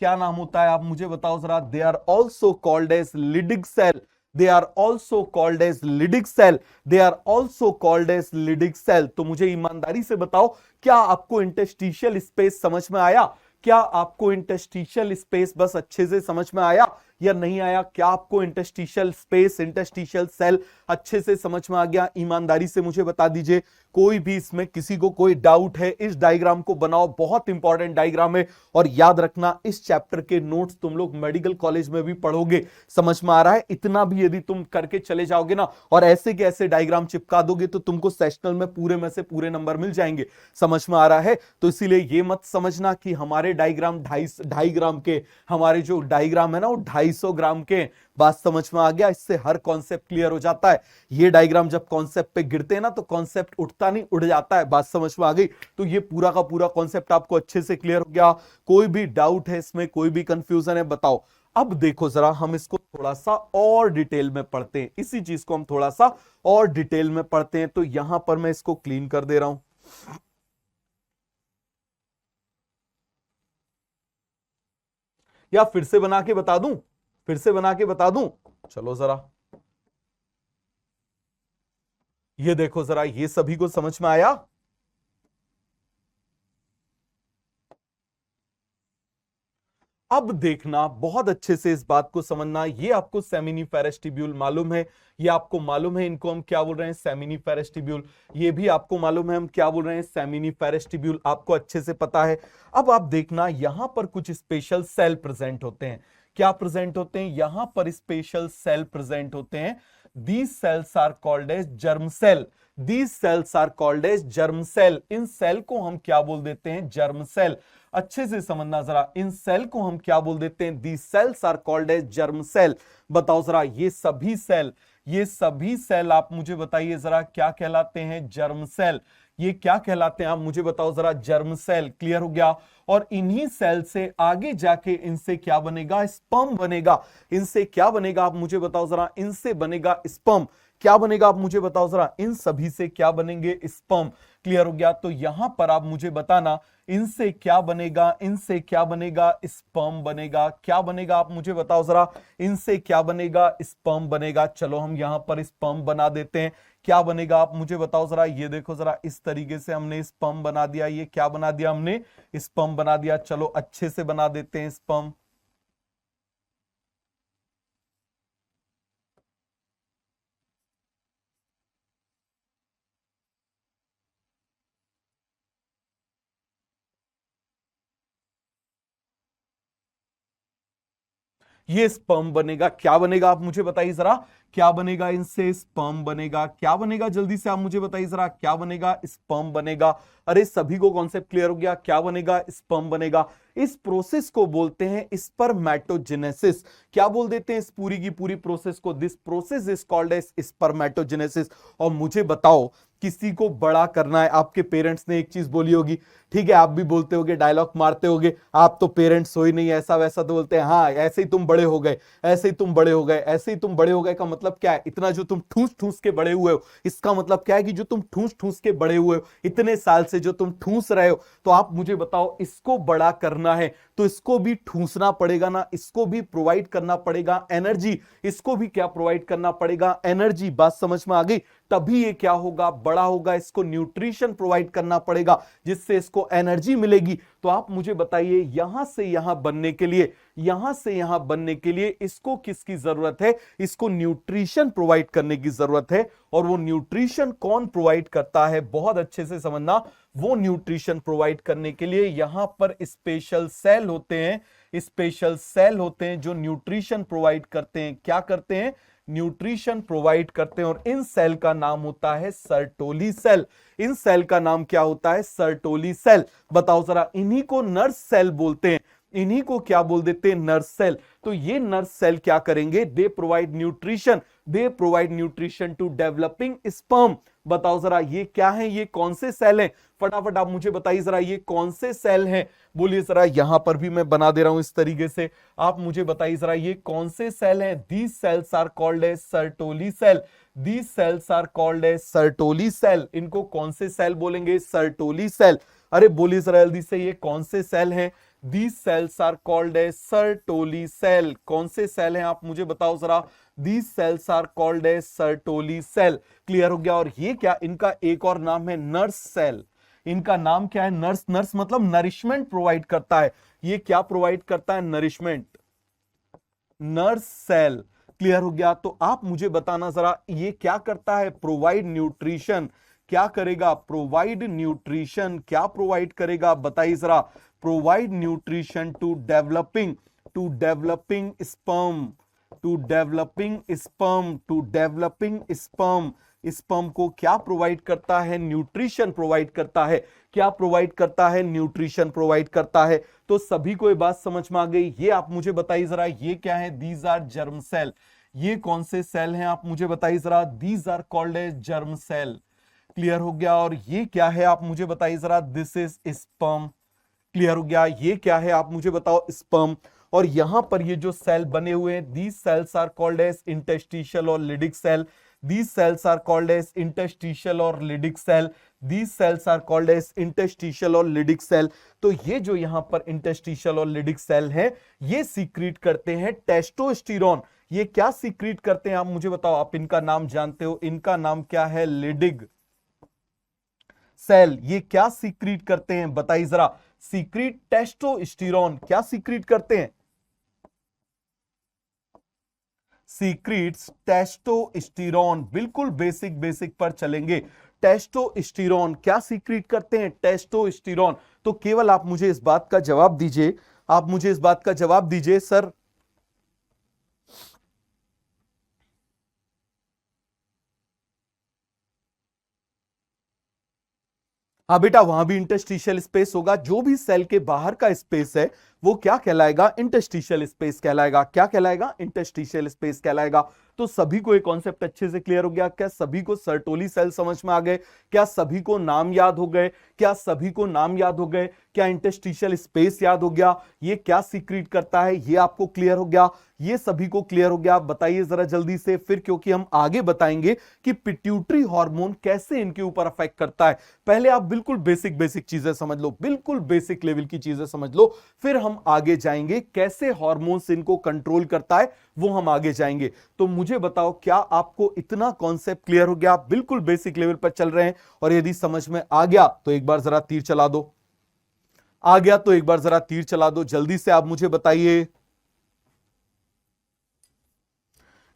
[SPEAKER 1] क्या नाम होता है आप मुझे बताओ जरा? They are also called as Leydig cell. They are also called as Leydig cell, they are also called as Leydig cell. तो मुझे ईमानदारी से बताओ, क्या आपको इंटरस्टिशियल स्पेस समझ में आया? क्या आपको इंटरस्टिशियल स्पेस बस अच्छे से समझ में आया या नहीं आया? क्या आपको इंटरस्टिशियल स्पेस, इंटरस्टिशियल सेल अच्छे से समझ में आ गया? ईमानदारी से मुझे बता दीजिए। कोई भी इसमें किसी को कोई डाउट है? इस डायग्राम को बनाओ, बहुत इंपॉर्टेंट डायग्राम है। और याद रखना, इस चैप्टर के नोट्स तुम लोग मेडिकल कॉलेज में भी पढ़ोगे। समझ में आ रहा है? इतना भी यदि तुम करके चले जाओगे ना और ऐसे के ऐसे डायग्राम चिपका दोगे तो तुमको सेशनल में पूरे में से पूरे नंबर मिल जाएंगे। समझ में आ रहा है? तो इसीलिए ये मत समझना कि हमारे डायग्राम ढाई ग्राम के, हमारे जो डायग्राम है ना वो 250 ग्राम के। बात समझ में आ गया? इससे हर कॉन्सेप्ट क्लियर हो जाता है। ये डायग्राम जब कॉन्सेप्ट पे गिरते हैं ना तो कॉन्सेप्ट उठता नहीं, उड़ जाता है। बात समझ में आ गई? तो ये पूरा का पूरा कॉन्सेप्ट आपको अच्छे से क्लियर हो गया। कोई भी डाउट है इसमें, कोई भी कंफ्यूजन है, बताओ। अब देखो जरा, हम इसको थोड़ा सा और डिटेल में पढ़ते हैं। इसी चीज को हम थोड़ा सा और डिटेल में पढ़ते हैं। तो यहां पर मैं इसको क्लीन कर दे रहा हूं, या फिर से बना के बता दूं? फिर से बना के बता दूं? चलो जरा, ये देखो जरा, ये सभी को समझ में आया? अब देखना, बहुत अच्छे से इस बात को समझना। ये आपको सेमिनिफेरस ट्यूब्यूल मालूम है, ये आपको मालूम है, इनको हम क्या बोल रहे हैं? Seminiferous tubule. ये भी आपको मालूम है हम क्या बोल रहे हैं? Seminiferous tubule. आपको अच्छे से पता है। अब आप देखना, यहां पर कुछ स्पेशल सेल प्रेजेंट होते हैं। क्या प्रेजेंट होते हैं? यहां पर स्पेशल सेल प्रेजेंट होते हैं। These cells are called as germ cell. These cells are called as germ cell. इन सेल को हम क्या बोल देते हैं? Germ cell. अच्छे से समझना जरा, इन सेल को हम क्या बोल देते हैं? The cells are called as germ cell. बताओ जरा, ये सभी सेल, ये सभी सेल आप मुझे बताइए जरा, क्या कहलाते हैं? Germ cell. ये क्या कहलाते हैं? आप मुझे बताओ जरा। Germ cell. क्लियर हो गया? और इन्हीं सेल से आगे जाके इनसे क्या बनेगा? स्पर्म बनेगा। इनसे क्या बनेगा? आप मुझे बताओ जरा। इनसे बनेगा स्पर्म। क्या बनेगा? आप मुझे बताओ जरा। इन सभी से क्या बनेंगे? स्पर्म। क्लियर हो गया? तो यहां पर आप मुझे बताना, इनसे क्या बनेगा? इनसे क्या बनेगा? स्पर्म बनेगा। क्या बनेगा? आप मुझे बताओ जरा। इनसे क्या बनेगा? स्पर्म बनेगा। चलो हम यहां पर स्पर्म बना देते हैं। क्या बनेगा? आप मुझे बताओ जरा। ये देखो जरा, इस तरीके से हमने स्पर्म बना दिया। ये क्या बना दिया हमने? स्पर्म बना दिया। चलो अच्छे से बना देते हैं स्पर्म। ये स्पर्म बनेगा। क्या बनेगा? आप मुझे बताइए जरा। क्या बनेगा? इनसे स्पर्म बनेगा। क्या बनेगा? जल्दी से आप मुझे बताइए जरा। क्या बनेगा? स्पर्म बनेगा। अरे सभी को कॉन्सेप्ट क्लियर हो गया? क्या बनेगा? स्पर्म बनेगा। इस प्रोसेस को बोलते हैं स्पर्मेटोजेनेसिस। क्या बोल देते हैं इस पूरी की पूरी प्रोसेस को? This process is called as spermatogenesis. और मुझे बताओ, किसी को बड़ा करना है, आपके पेरेंट्स ने एक चीज बोली होगी, ठीक है, आप भी बोलते होगे, डायलॉग मारते होगे, आप तो पेरेंट्स हो ही नहीं, ऐसा वैसा, तो बोलते हैं हाँ ऐसे ही तुम बड़े हो गए, ऐसे ही तुम बड़े हो गए, ऐसे ही तुम बड़े हो गए। का मतलब क्या है? इतना जो तुम ठूस ठूस के बड़े हुए हो, इसका मतलब क्या है? कि जो तुम ठूस ठूस के बड़े हुए हो, इतने साल से जो तुम ठूस रहे हो, तो आप मुझे बताओ, इसको बड़ा करना है तो इसको भी ठूसना पड़ेगा ना, इसको भी प्रोवाइड करना पड़ेगा एनर्जी, इसको भी क्या प्रोवाइड करना पड़ेगा? एनर्जी। बात समझ में आ गई? तभी ये क्या होगा? बड़ा होगा। इसको न्यूट्रिशन प्रोवाइड करना पड़ेगा जिससे इसको एनर्जी मिलेगी। तो आप मुझे बताइए, यहां से यहां बनने के लिए, यहां से यहां बनने के लिए इसको किसकी जरूरत है? इसको न्यूट्रिशन प्रोवाइड करने की जरूरत है। और वो न्यूट्रिशन कौन प्रोवाइड करता है? बहुत अच्छे से समझना। वो न्यूट्रिशन प्रोवाइड करने के लिए यहां पर स्पेशल सेल होते हैं, स्पेशल सेल होते हैं जो न्यूट्रिशन प्रोवाइड करते हैं। क्या करते हैं? न्यूट्रिशन प्रोवाइड करते हैं। और इन सेल का नाम होता है सर्टोली सेल। इन सेल का नाम क्या होता है? Sertoli cell. बताओ जरा, इन्हीं को नर्स सेल बोलते हैं। इन्हीं को क्या बोल देते हैं? Nurse cell. तो ये नर्स सेल क्या करेंगे? They provide nutrition, they provide nutrition to developing sperm. बताओ जरा, ये क्या है? ये कौन से सेल हैं? फटाफट आप मुझे बताइए जरा, ये कौन से सेल हैं? बोलिए जरा। यहां पर भी मैं बना दे रहा हूं इस तरीके से। आप मुझे बताइए जरा, ये कौन से सेल हैं? These cells are called as Sertoli cell. These cells are called as Sertoli cell. इनको कौन से सेल बोलेंगे? Sertoli cell. अरे बोलिए जरा जल्दी से, ये कौन से सेल हैं? These cells are called as Sertoli cell. कौन से सेल हैं आप मुझे बताओ जरा। These cells are called as Sertoli cell. Clear हो गया। और ये क्या, इनका एक और नाम है नर्स सेल। इनका नाम क्या है, नर्स। नर्स मतलब नरिशमेंट प्रोवाइड करता है। ये क्या प्रोवाइड करता है, नरिशमेंट, नर्स सेल। क्लियर हो गया। तो आप मुझे बताना जरा, ये क्या करता है, प्रोवाइड न्यूट्रिशन। क्या करेगा, प्रोवाइड न्यूट्रिशन। क्या प्रोवाइड करेगा बताइए जरा। Provide nutrition to developing sperm, to developing sperm, to developing sperm. Sperm को क्या प्रोवाइड करता है, न्यूट्रिशन प्रोवाइड करता है। क्या प्रोवाइड करता है, न्यूट्रिशन प्रोवाइड करता है। तो सभी को ये बात समझ में आ गई। ये आप मुझे बताइए जरा, ये क्या है, दीज आर जर्म सेल। ये कौन से सेल हैं आप मुझे बताइए जरा। These are called as germ cell. Clear हो गया। और ये क्या है आप मुझे बताइए जरा, दिस इज स्पर्म। क्लियर हो गया। ये क्या है आप मुझे बताओ, स्पर्म। और यहां पर ये जो सेल बने हुए हैं, these cells are called as interstitial और Leydig cell. These cells are called as interstitial और lydic cell. These cells are called as interstitial और lydic cell. तो ये जो यहां पर interstitial और lydic cell है, ये सीक्रेट करते हैं टेस्टोस्टेरोन। ये क्या सीक्रेट करते हैं आप मुझे बताओ। आप इनका नाम जानते हो, इनका नाम क्या है, लिडिग सेल। ये क्या सीक्रेट करते हैं बताइए जरा। Secret testosterone. क्या सीक्रेट करते हैं, सीक्रेट्स टेस्टोस्टेरोन। बिल्कुल बेसिक पर चलेंगे। टेस्टोस्टेरोन क्या सीक्रेट करते हैं, टेस्टोस्टेरोन। तो केवल आप मुझे इस बात का जवाब दीजिए, आप मुझे इस बात का जवाब दीजिए सर। हाँ बेटा, वहां भी इंटरस्टिशियल स्पेस होगा। जो भी सेल के बाहर का स्पेस है वो क्या कहलाएगा, इंटरस्टिशियल स्पेस कहलाएगा। क्या कहलाएगा, इंटरस्टिशियल स्पेस कहलाएगा। तो सभी को ये कॉन्सेप्ट अच्छे से क्लियर हो गया। क्या सभी को सर्टोली सेल समझ में आ गए। क्या सभी को नाम याद हो गए। क्या सभी को नाम याद हो गए। क्या इंटरस्टिशियल स्पेस याद हो गया। ये क्या सीक्रेट करता है ये आपको क्लियर हो गया। ये सभी को क्लियर हो गया। बताइए जरा जल्दी से फिर, क्योंकि हम आगे बताएंगे कि पिट्यूटरी हार्मोन कैसे इनके ऊपर अफेक्ट करता है। पहले आप बिल्कुल बेसिक चीजें समझ लो, बिल्कुल बेसिक लेवल की चीजें समझ लो, फिर हम आगे जाएंगे कैसे हार्मोन्स इनको कंट्रोल करता है, वो हम आगे जाएंगे। तो मुझे बताओ, क्या आपको इतना कॉन्सेप्ट क्लियर हो गया। बिल्कुल बेसिक लेवल पर चल रहे हैं। और यदि समझ में आ गया तो एक बार जरा तीर चला दो। आ गया तो एक बार जरा तीर चला दो। जल्दी से आप मुझे बताइए,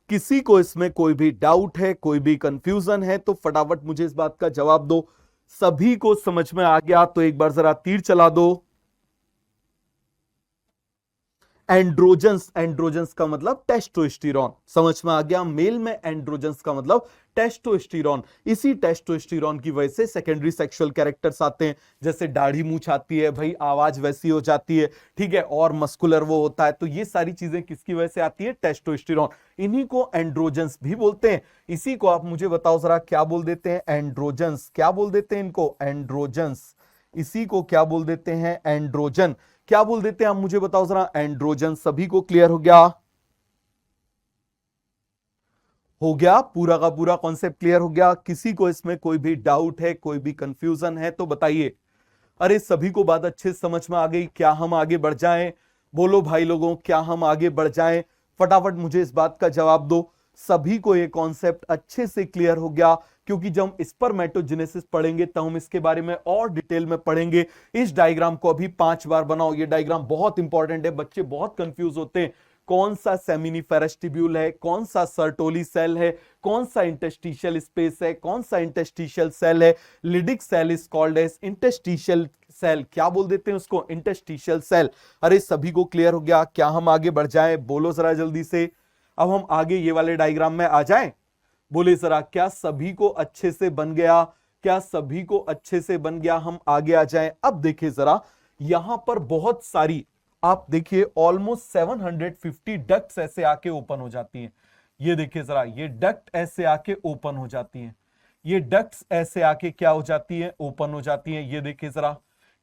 [SPEAKER 1] किसी को इसमें कोई भी डाउट है, कोई भी कंफ्यूजन है तो फटाफट मुझे इस बात का जवाब दो। सभी को समझ में आ गया तो एक बार जरा तीर चला दो। एंड्रोजन्स, एंड्रोजन्स का मतलब टेस्टोस्टेरोन। समझ में आ गया। मेल में एंड्रोजन्स का मतलब टेस्टोस्टेरोन। इसी टेस्टोस्टेरोन की वजह से सेकेंडरी सेक्सुअल कैरेक्टर्स आते हैं, जैसे दाढ़ी मूछ आती है भाई, आवाज वैसी हो जाती है, ठीक है, और मस्कुलर वो होता है। तो ये सारी चीजें किसकी वजह से आती है, टेस्टोस्टेरोन। इन्हीं को एंड्रोजन्स भी बोलते हैं। इसी को आप मुझे बताओ जरा, क्या बोल देते हैं, एंड्रोजन्स। क्या बोल देते हैं इनको, एंड्रोजन्स। इसी को क्या बोल देते हैं, एंड्रोजन। क्या बोल देते हैं आप मुझे बताओ जरा, एंड्रोजन। सभी को क्लियर हो गया, हो गया पूरा का पूरा कॉन्सेप्ट क्लियर हो गया। किसी को इसमें कोई भी डाउट है, कोई भी कंफ्यूजन है तो बताइए। अरे सभी को बात अच्छे से समझ में आ गई। क्या हम आगे बढ़ जाएं, बोलो भाई लोगों, क्या हम आगे बढ़ जाएं। फटाफट मुझे इस बात का जवाब दो। सभी को ये कॉन्सेप्ट अच्छे से क्लियर हो गया, क्योंकि जब हम स्पर्मेटोजेनेसिस पढ़ेंगे तब हम इसके बारे में और डिटेल में पढ़ेंगे। इस डायग्राम को अभी 5 बार बनाओ। ये डायग्राम बहुत इंपॉर्टेंट है। बच्चे बहुत कंफ्यूज होते हैं, कौन सा सेमिनिफेरस ट्यूब्यूल है, कौन सा सर्टोली सेल है, कौन सा इंटरस्टिशियल स्पेस है, कौन सा इंटरस्टिशियल सेल है। Leydig cell is called as interstitial cell. क्या बोल देते हैं उसको, इंटरस्टिशियल सेल। अरे सभी को क्लियर हो गया। क्या हम आगे बढ़ जाएं, बोलो जरा जल्दी से। अब हम आगे ये वाले डायग्राम में आ जाएं, बोले जरा। क्या सभी को अच्छे से बन गया, क्या सभी को अच्छे से बन गया। हम आगे आ जाएं। अब देखिए जरा, यहां पर बहुत सारी, आप देखिए ऑलमोस्ट 750 डक्ट्स ऐसे आके ओपन हो जाती हैं। ये देखिए जरा, ये डक्ट ऐसे आके ओपन हो जाती हैं। ये डक्ट्स ऐसे आके क्या हो जाती है, ओपन हो जाती हैं। ये देखिए जरा,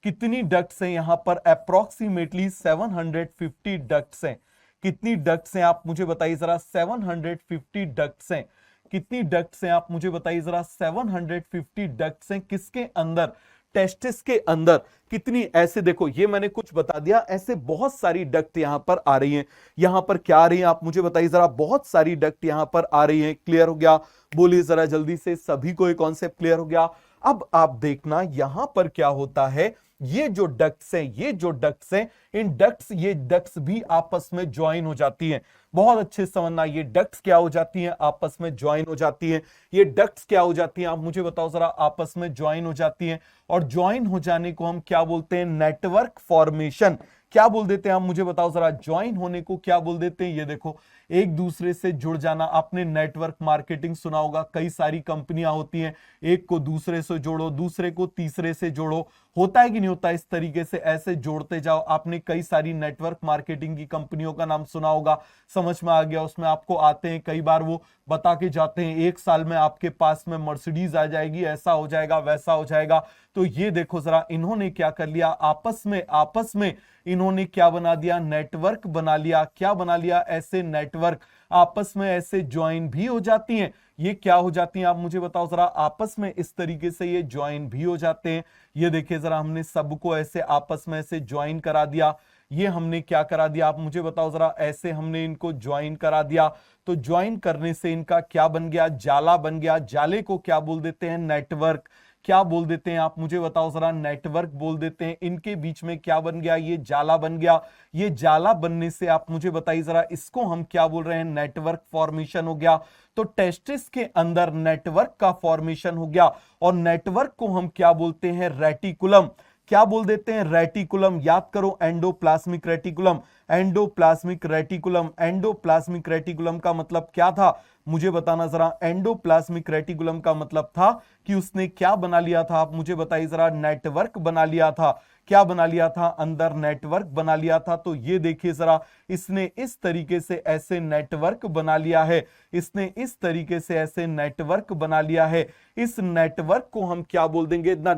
[SPEAKER 1] कितनी डक्ट्स हैं यहां पर, अप्रोक्सीमेटली 750 डक्ट्स हैं। कितनी डक्ट्स हैं आप मुझे बताइए जरा, 750 डक्ट्स हैं। कितनी डक्ट्स हैं आप मुझे बताइए जरा, 750 डक्ट्स हैं। किसके अंदर, टेस्टिस के अंदर कितनी, ऐसे देखो ये मैंने कुछ बता दिया, ऐसे बहुत सारी डक्ट यहां पर आ रही हैं। यहां पर क्या आ रही है आप मुझे बताइए जरा, बहुत सारी डक्ट यहां पर आ रही हैं। क्लियर हो गया? बोलिए जरा जल्दी से, सभी को ये कॉन्सेप्ट क्लियर हो गया? अब आप देखना यहां पर क्या होता है, ये जो डक्ट्स हैं, ये जो डक्ट्स हैं, इन डक्ट्स, ये डक्ट्स भी आपस में ज्वाइन हो जाती हैं। बहुत अच्छे से समझना, ये डक्ट्स क्या हो जाती हैं, आपस में ज्वाइन हो जाती हैं। ये डक्ट्स क्या हो जाती हैं आप मुझे बताओ जरा, आपस में ज्वाइन हो जाती हैं। और ज्वाइन हो जाने को हम क्या बोलते हैं? Network formation. क्या बोल देते हैं आप मुझे बताओ जरा, ज्वाइन होने को क्या बोल देते हैं? ये देखो, एक दूसरे से जुड़ जाना। आपने नेटवर्क मार्केटिंग सुना होगा, कई सारी कंपनियां होती हैं, एक को दूसरे से जोड़ो, दूसरे को तीसरे से जोड़ो, होता है कि नहीं होता? इस तरीके से ऐसे जोड़ते जाओ। आपने कई सारी नेटवर्क मार्केटिंग की कंपनियों का नाम सुना होगा, समझ में आ गया? उसमें आपको आते हैं, कई बार वो बता के जाते हैं 1 साल में आपके पास में मर्सिडीज आ जाएगी, ऐसा हो जाएगा, वैसा हो जाएगा। तो ये देखो जरा, इन्होंने क्या कर लिया, आपस में इन्होंने क्या बना दिया? नेटवर्क बना लिया। क्या बना लिया? ऐसे नेटवर्क आपस में ऐसे ज्वाइन भी हो जाती हैं। ये क्या हो जाती हैं आप मुझे बताओ जरा, आपस में इस तरीके से ये ज्वाइन भी हो जाते हैं। ये देखिए जरा, हमने सबको ऐसे आपस में ऐसे ज्वाइन करा दिया। ये हमने क्या करा दिया आप मुझे बताओ जरा, ऐसे हमने इनको ज्वाइन करा दिया। तो ज्वाइन करने से इनका क्या बन गया? जाला बन गया। जाले को क्या बोल देते हैं? नेटवर्क। क्या बोल देते हैं आप मुझे बताओ जरा? नेटवर्क बोल देते हैं। इनके बीच में क्या बन गया? ये जाला बन गया। ये जाला बनने से आप मुझे बताइए जरा, इसको हम क्या बोल रहे हैं? नेटवर्क फॉर्मेशन हो गया। तो टेस्टिस के अंदर नेटवर्क का फॉर्मेशन हो गया। और नेटवर्क को हम क्या बोलते हैं? रेटिकुलम। क्या बोल देते हैं? रेटिकुलम। याद करो, endoplasmic reticulum, endoplasmic reticulum. Endoplasmic reticulum का मतलब क्या था मुझे बताना जरा। एंडोप्लाज्मिक रेटिकुलम का मतलब था कि उसने क्या बना लिया था आप मुझे बताइए जरा? नेटवर्क बना लिया था। क्या बना लिया था? अंदर नेटवर्क बना लिया था। तो ये देखिए जरा, इसने इस तरीके से ऐसे नेटवर्क बना लिया है। इसने इस तरीके से ऐसे नेटवर्क बना लिया है। इस नेटवर्क को हम क्या बोल देंगे? The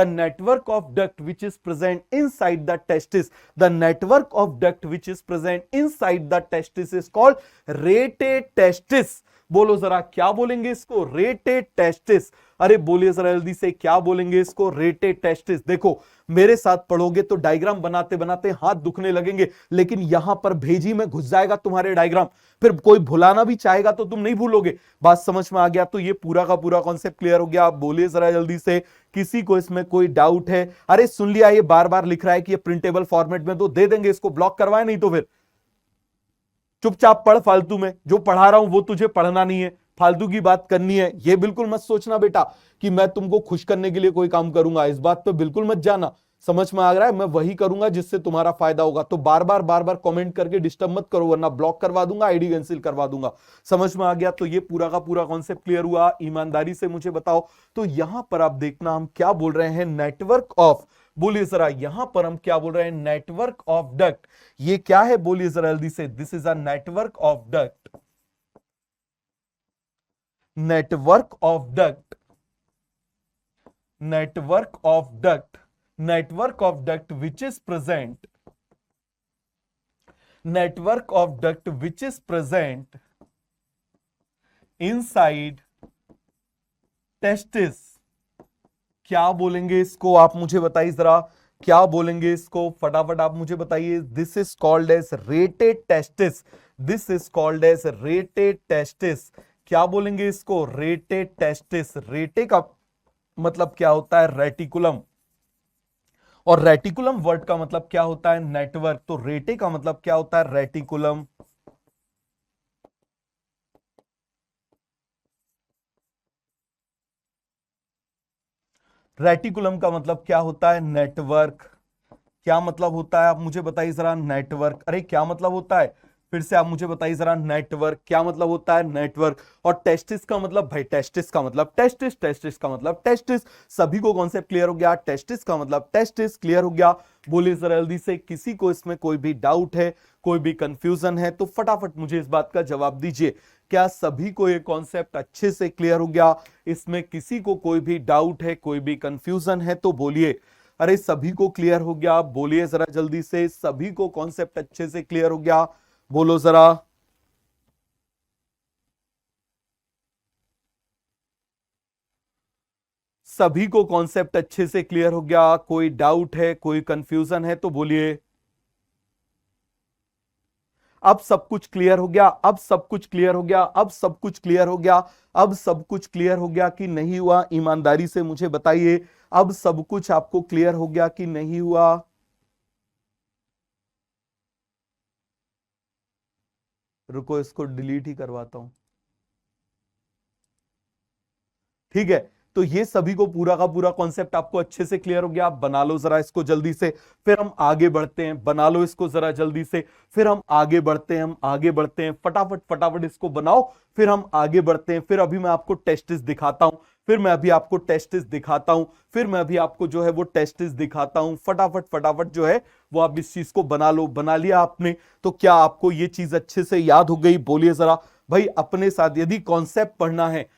[SPEAKER 1] network of duct which is present inside the testis, the network of duct which is present inside the testis is called rate testis. बोलो जरा, क्या बोलेंगे इसको? रेटे टेस्टिस। अरे बोलिए जरा जल्दी से, क्या बोलेंगे इसको? रेटे टेस्टिस। देखो, मेरे साथ पढ़ोगे तो डायग्राम बनाते बनाते हाथ दुखने लगेंगे, लेकिन यहां पर भेजी में घुस जाएगा तुम्हारे डायग्राम, फिर कोई भुलाना भी चाहेगा तो तुम नहीं भूलोगे। बात समझ में आ गया? तो ये पूरा का पूरा कॉन्सेप्ट क्लियर हो गया। आप बोलिए जरा जल्दी से, किसी को इसमें कोई डाउट है? अरे सुन लिया, ये बार बार लिख रहा है कि ये प्रिंटेबल फॉर्मेट में, तो दे देंगे इसको, ब्लॉक करवाए नहीं तो फिर चुपचाप पढ़। फालतू में जो पढ़ा रहा हूं वो तुझे पढ़ना नहीं है, फालतू की बात करनी है, ये बिल्कुल मत सोचना बेटा कि मैं तुमको खुश करने के लिए कोई काम करूंगा। इस बात पे बिल्कुल मत जाना। समझ में आ रहा है? मैं वही करूंगा जिससे तुम्हारा फायदा होगा। तो बार बार कमेंट करके डिस्टर्ब मत करो, वरना ब्लॉक करवा दूंगा, आईडी कैंसिल करवा दूंगा। समझ में आ गया? तो ये पूरा का पूरा कॉन्सेप्ट क्लियर हुआ। ईमानदारी से मुझे बताओ, तो यहां पर आप देखना हम क्या बोल रहे हैं? नेटवर्क ऑफ, बोलिए जरा, यहां पर हम क्या बोल रहे हैं? Network of duct. ये क्या है? बोलिए जरा जल्दी से। This is a network of duct. Network of duct, network of duct, network of duct which is present, network of duct which is present inside testis. क्या बोलेंगे इसको आप मुझे बताइए जरा, क्या बोलेंगे इसको? फटाफट आप मुझे बताइए। This is called as rete testis. This is called as rete testis. क्या बोलेंगे इसको? Rated testis. रेटे का मतलब क्या होता है? रेटिकुलम। और रेटिकुलम वर्ड का मतलब क्या होता है? नेटवर्क। तो रेटे का मतलब क्या होता है? रेटिकुलम। रेटिकुलम का मतलब क्या होता है? नेटवर्क। क्या मतलब होता है आप मुझे बताइए जरा? नेटवर्क। अरे क्या मतलब होता है? फिर से आप मुझे बताइए जरा। नेटवर्क। क्या मतलब होता है? नेटवर्क। और टेस्टिस का मतलब, भाई टेस्टिस का मतलब टेस्टिस, टेस्टिस का मतलब टेस्टिस। सभी को कॉन्सेप्ट क्लियर हो गया? टेस्टिस का मतलब टेस्टिस, क्लियर हो गया? बोलिए जरा जल्दी से, किसी को इसमें कोई भी डाउट है, कोई भी कंफ्यूजन है तो फटाफट मुझे इस बात का जवाब दीजिए। क्या सभी को ये कॉन्सेप्ट अच्छे से क्लियर हो गया? इसमें किसी को कोई भी डाउट है, कोई भी कंफ्यूजन है तो बोलिए। अरे सभी को क्लियर हो गया? बोलिए जरा जल्दी से, सभी को कॉन्सेप्ट अच्छे से क्लियर हो गया? बोलो जरा। सभी को कॉन्सेप्ट अच्छे से क्लियर हो गया? कोई डाउट है, कोई कंफ्यूजन है तो बोलिए। अब सब कुछ क्लियर हो गया, अब सब कुछ क्लियर हो गया, अब सब कुछ क्लियर हो गया, अब सब कुछ क्लियर हो गया कि नहीं हुआ? ईमानदारी से मुझे बताइए, अब सब कुछ आपको क्लियर हो गया कि नहीं हुआ? रुको, इसको डिलीट ही करवाता हूं। ठीक है, तो ये सभी को पूरा का पूरा कॉन्सेप्ट आपको अच्छे से क्लियर हो गया। आप बना लो जरा इसको जल्दी से, फिर हम आगे बढ़ते हैं। बना लो इसको जरा जल्दी से, फिर हम आगे बढ़ते हैं। हम आगे बढ़ते हैं, फटाफट फटाफट इसको बनाओ, फिर हम आगे बढ़ते हैं। फिर अभी मैं आपको टेस्टिस दिखाता हूं, फिर मैं अभी आपको टेस्टिस दिखाता हूं, फिर मैं अभी आपको जो है वो टेस्टिस दिखाता हूं। फटाफट फटाफट जो है वो आप इस चीज को बना लो। बना लिया आपने तो क्या आपको ये चीज अच्छे से याद हो गई? बोलिए जरा भाई अपने साथ। यदि कॉन्सेप्ट पढ़ना है,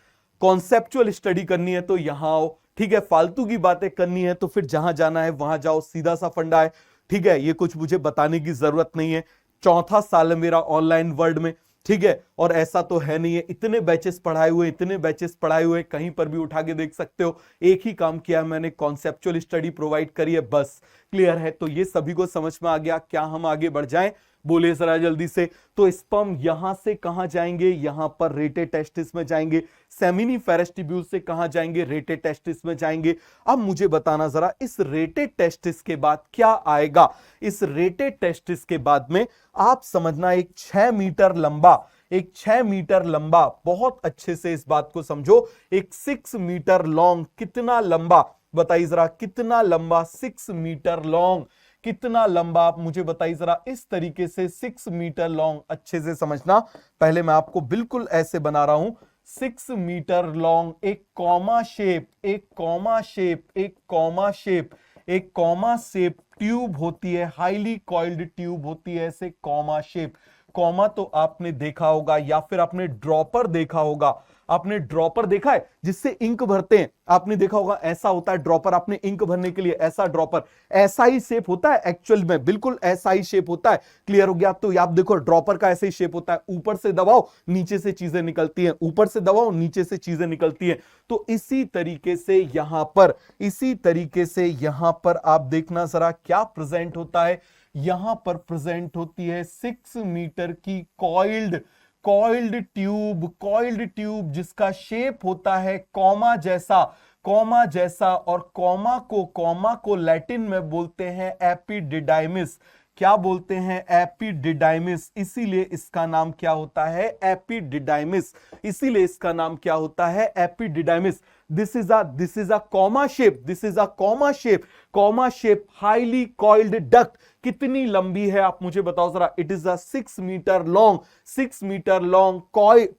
[SPEAKER 1] कॉन्सेप्चुअल स्टडी करनी है तो यहां आओ। ठीक है, फालतू की बातें करनी है तो फिर जहां जाना है वहां जाओ, सीधा सा फंडा है। ठीक है, ये कुछ मुझे बताने की जरूरत नहीं है। चौथा साल है मेरा ऑनलाइन वर्ल्ड में। ठीक है, और ऐसा तो है नहीं है, इतने बैचेस पढ़ाए हुए, इतने बैचेस पढ़ाए हुए, कहीं पर भी उठा के देख सकते हो। एक ही काम किया है मैंने, कॉन्सेप्चुअल स्टडी प्रोवाइड करी है, बस। क्लियर है? तो ये सभी को समझ में आ गया? क्या हम आगे बढ़ जाएं? बोले जरा जल्दी से। तो स्पर्म यहां से कहां जाएंगे? यहां पर रेटे टेस्टिस में जाएंगे। सेमिनिफेरस ट्यूब्यूल से कहां जाएंगे? रेटे टेस्टिस में जाएंगे। अब मुझे बताना जरा, इस रेटे टेस्टिस के बाद क्या आएगा? इस रेटे टेस्टिस के बाद में आप समझना, एक 6 मीटर लंबा, एक 6 मीटर लंबा, बहुत अच्छे से इस बात को समझो, एक 6 मीटर लॉन्ग। कितना लंबा बताइए जरा, कितना लंबा? 6 मीटर लॉन्ग। कितना लंबा आप मुझे बताइए जरा। इस तरीके से 6 मीटर लॉन्ग, अच्छे से समझना। पहले मैं आपको बिल्कुल ऐसे बना रहा हूं, 6 मीटर लॉन्ग, एक कॉमा शेप, एक कॉमा शेप, एक कॉमा शेप, एक कॉमा शेप ट्यूब होती है, हाईली कॉइल्ड ट्यूब होती है, ऐसे कॉमा शेप। कॉमा तो आपने देखा होगा, या फिर आपने ड्रॉपर देखा होगा। आपने ड्रॉपर देखा है जिससे इंक भरते हैं? आपने देखा होगा, ऐसा होता है ड्रॉपर। आपने इंक भरने के लिए ऐसा ड्रॉपर, ऐसा ही शेप होता है एक्चुअल में, बिल्कुल ऐसा ही शेप होता है। क्लियर हो गया? तो आप देखो, ड्रॉपर का ऐसे ही शेप होता है, ऊपर से दबाओ नीचे से चीजें निकलती हैं, ऊपर से दबाओ नीचे से चीजें निकलती हैं। तो इसी तरीके से यहां पर, इसी तरीके से यहां पर आप देखना जरा क्या प्रेजेंट होता है। यहां पर प्रेजेंट होती है 6 मीटर की coiled, coiled tube, coiled tube जिसका शेप होता है कॉमा जैसा, कॉमा जैसा। और कॉमा को लैटिन में बोलते हैं एपिडिडाइमिस। क्या बोलते हैं? एपिडिडाइमिस। इसीलिए इसका नाम क्या होता है? एपिडिडाइमिस। इसीलिए इसका नाम क्या होता है? Epididymis. This is a comma shape, this is a comma shape, comma shape highly coiled duct. कितनी लंबी है आप मुझे बताओ जरा। It is a 6 metre long, 6 metre long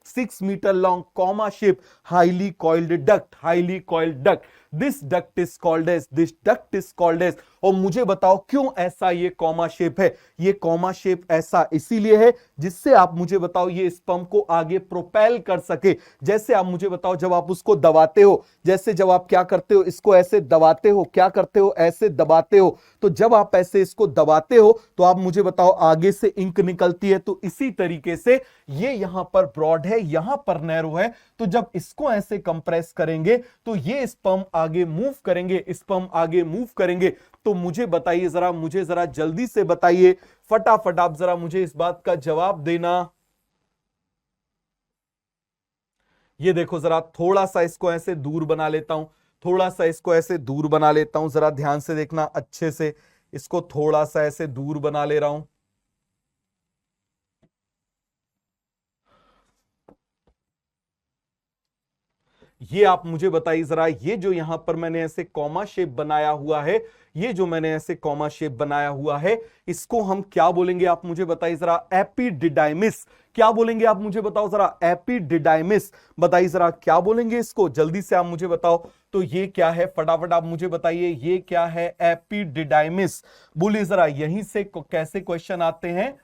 [SPEAKER 1] 6 metre long comma shape highly coiled duct, highly coiled duct. This duct is called as, this duct is called as. और मुझे बताओ क्यों ऐसा ये कॉमा शेप है? ये कॉमा शेप ऐसा इसीलिए है जिससे आप मुझे बताओ ये स्पर्म को आगे प्रोपेल कर सके। जैसे आप मुझे बताओ, जब आप उसको दबाते हो, जैसे जब आप क्या करते हो, इसको ऐसे दबाते हो, क्या करते हो? ऐसे दबाते हो। तो जब आप ऐसे इसको दबाते हो तो आप मुझे बताओ आगे से इंक निकलती है। तो इसी तरीके से ये यहां पर ब्रॉड है, यहां पर नैरो है। तो जब इसको ऐसे कंप्रेस करेंगे तो ये स्पर्म आगे मूव करेंगे, स्पर्म आगे मूव करेंगे। तो मुझे बताइए जरा, मुझे जरा जल्दी से बताइए, फटाफट आप जरा मुझे इस बात का जवाब देना। ये देखो जरा, थोड़ा सा इसको ऐसे दूर बना लेता हूं, थोड़ा सा इसको ऐसे दूर बना लेता हूं, जरा ध्यान से देखना अच्छे से। इसको थोड़ा सा ऐसे दूर बना ले रहा हूं। ये आप मुझे बताइए जरा, ये जो यहां पर मैंने ऐसे कॉमा शेप बनाया हुआ है, ये जो मैंने ऐसे कॉमा शेप बनाया हुआ है, इसको हम क्या बोलेंगे? आप मुझे बताइए जरा। एपिडिडाइमिस। क्या बोलेंगे आप मुझे बताओ जरा? एपिडिडाइमिस। बताइए जरा क्या बोलेंगे इसको, जल्दी से आप मुझे बताओ। तो ये क्या है? फटाफट आप मुझे बताइए, ये क्या है? एपिडिडाइमिस। बोलिए जरा, यहीं से कैसे क्वेश्चन आते हैं?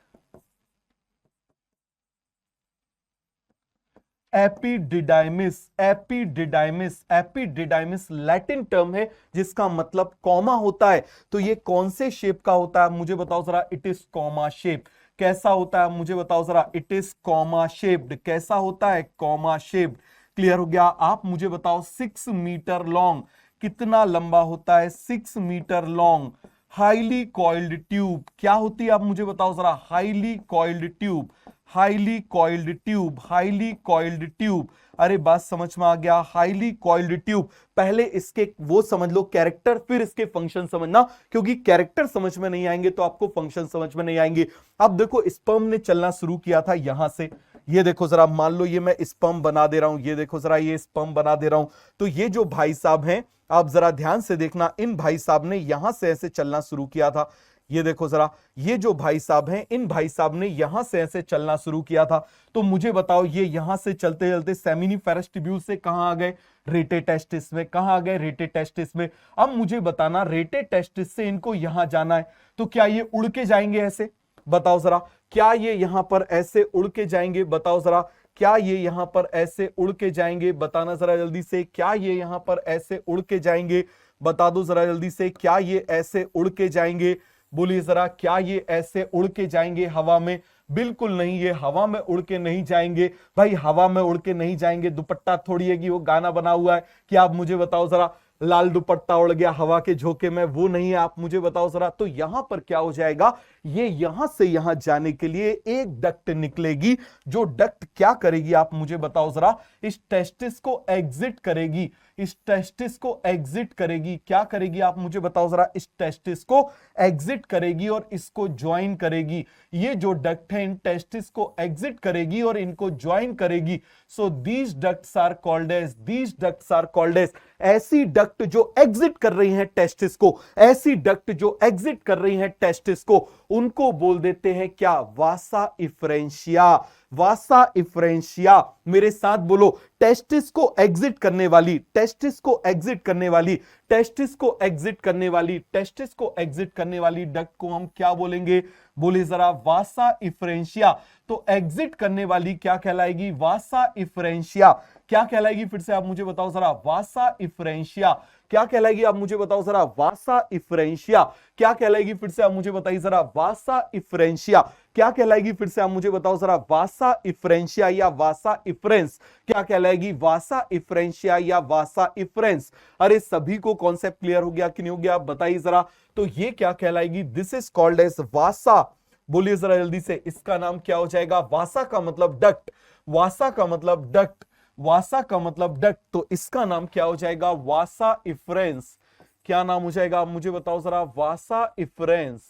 [SPEAKER 1] Epididymis, epididymis, epididymis Latin term है जिसका मतलब कॉमा होता है। तो ये कौन से शेप का होता है मुझे बताओ जरा। It is comma shape. कैसा होता है मुझे बताओ जरा। It is comma shaped. कैसा होता है? Comma shaped. क्लियर हो गया? आप मुझे बताओ, 6 मीटर लॉन्ग, कितना लंबा होता है? 6 metre long highly coiled tube. क्या होती है आप मुझे बताओ जरा? Highly coiled tube, highly coiled tube, highly coiled tube. अरे बात समझ में आ गया? Highly coiled tube. पहले इसके वो समझ लो कैरेक्टर, फिर इसके फंक्शन समझना, क्योंकि कैरेक्टर समझ में नहीं आएंगे तो आपको फंक्शन समझ में नहीं आएंगे। अब देखो स्पर्म ने चलना शुरू किया था यहां से, ये देखो जरा, मान लो ये मैं स्पर्म बना दे रहा हूं, ये देखो जरा ये स्पर्म बना दे रहा हूं। तो ये जो भाई साहब हैं, आप जरा ध्यान से देखना, इन भाई साहब ने यहां से ऐसे चलना शुरू किया था। ये देखो जरा, ये जो भाई साहब हैं, इन भाई साहब ने यहां से ऐसे चलना शुरू किया था। तो मुझे बताओ ये यहां से चलते चलते सेमिनिफेरस ट्यूब्यूल से कहां आ गए? रेटे टेस्टिस में। कहां आ गए? रेटे टेस्टिस में। अब मुझे बताना, रेटे टेस्टिस से इनको यहां जाना है, तो क्या ये उड़ के जाएंगे ऐसे? बताओ जरा, क्या ये यहां पर ऐसे उड़ के जाएंगे? बताओ जरा, क्या ये यहां पर ऐसे उड़ के जाएंगे? बताना जरा जल्दी से, क्या ये यहां पर ऐसे उड़ के जाएंगे? बता दो जरा जल्दी से, क्या ये ऐसे उड़ के जाएंगे? बोलिए जरा, क्या ये ऐसे उड़ के जाएंगे हवा में? बिल्कुल नहीं, ये हवा में उड़ के नहीं जाएंगे भाई, हवा में उड़ के नहीं जाएंगे। दुपट्टा थोड़ी है कि वो गाना बना हुआ है कि आप मुझे बताओ जरा, लाल दुपट्टा उड़ गया हवा के झोंके में, वो नहीं है। आप मुझे बताओ जरा, तो यहां पर क्या हो जाएगा? ये यहां से यहां जाने के लिए एक डक्ट निकलेगी, जो डक्ट क्या करेगी आप मुझे बताओ जरा? इस टेस्टिस को एग्जिट करेगी, इस टेस्टिस को एग्जिट करेगी। क्या करेगी आप मुझे बताओ जरा? इस टेस्टिस को एग्जिट करेगी और इसको ज्वाइन करेगी। ये जो डक्ट है इन टेस्टिस को एग्जिट करेगी और इनको ज्वाइन करेगी। So these ducts are called as, these ducts are called as. ऐसी डक्ट जो एग्जिट कर रही हैं टेस्टिस को, ऐसी डक्ट जो एग्जिट कर रही हैं टेस्टिस को, उनको बोल देते हैं क्या? वासा इफ्रेंशिया, वासा इफ्रेंशिया। मेरे साथ बोलो, टेस्टिस को एग्जिट करने वाली, टेस्टिस को एग्जिट करने वाली, टेस्टिस को एग्जिट करने वाली, टेस्टिस को एग्जिट करने वाली डक्ट को हम क्या बोलेंगे? बोले जरा, वासा इफ्रेंशिया। तो एग्जिट करने वाली क्या कहलाएगी? वासा इफ्रेंशिया। क्या कहलाएगी? फिर से आप मुझे बताओ जरा, वासा इफ्रेंशिया। क्या कहलाएगी आप मुझे बताओ जरा? वासा इफ्रेंशिया। क्या कहलाएगी? फिर से आप मुझे बताइए जरा, वासा इफ्रेंशिया। क्या कहलाएगी? फिर से आप मुझे बताओ जरा, वासा इफ्रेंशिया या वासा इफ्रेंस। क्या कहलाएगी? वासा इफ्रेंशिया या वासा इफ्रेंस। अरे सभी को कॉन्सेप्ट क्लियर हो गया कि नहीं हो गया? आप बताइए जरा। तो ये क्या कहलाएगी? दिस इज कॉल्ड एज वासा। बोलिए जरा जल्दी से, इसका नाम क्या हो जाएगा? वासा का मतलब डक्ट, वासा का मतलब डक्ट, वासा का मतलब डक्ट। तो इसका नाम क्या हो जाएगा? वासा इफ्रेंस। क्या नाम हो जाएगा आप मुझे बताओ जरा? वासा इफ्रेंस।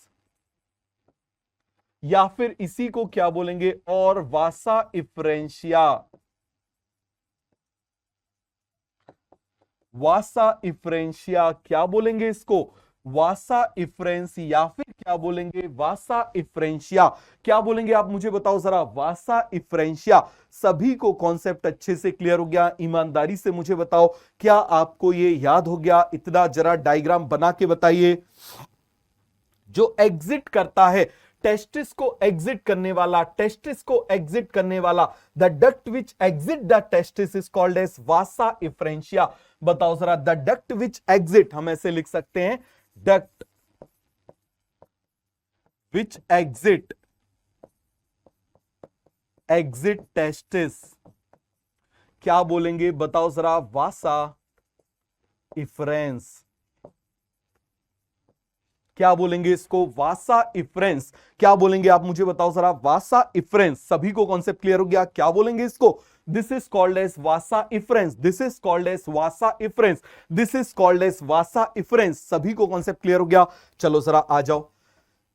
[SPEAKER 1] या फिर इसी को क्या बोलेंगे? और वासा इफ्रेंशिया, वासा इफ्रेंशिया। क्या बोलेंगे इसको? वासा इफ्रेंस। या फिर क्या बोलेंगे? वासा इफ्रेंशिया। क्या बोलेंगे आप मुझे बताओ जरा? वासा इफ्रेंशिया। सभी को कॉन्सेप्ट अच्छे से क्लियर हो गया? ईमानदारी से मुझे बताओ, क्या आपको ये याद हो गया? इतना जरा डायग्राम बना के बताइए। जो एग्जिट करता है, टेस्टिस को एग्जिट करने वाला, टेस्टिस को एग्जिट करने वाला, the duct which exit the testis is called as vasa efferentia. बताओ जरा, द डक्ट विच एग्जिट, हम ऐसे लिख सकते हैं, duct which exit, exit testis. क्या बोलेंगे बताओ जरा? वासा इफ्रेंस। क्या बोलेंगे इसको? वासा इफ्रेंस। क्या बोलेंगे आप मुझे बताओ जरा? वासा इफ्रेंस। सभी को कॉन्सेप्ट क्लियर हो गया? क्या बोलेंगे इसको? This is called as vasa efferens, this is called as vasa efferens, this is called as vasa efferens. सभी को कॉन्सेप्ट क्लियर हो गया? चलो जरा आ जाओ,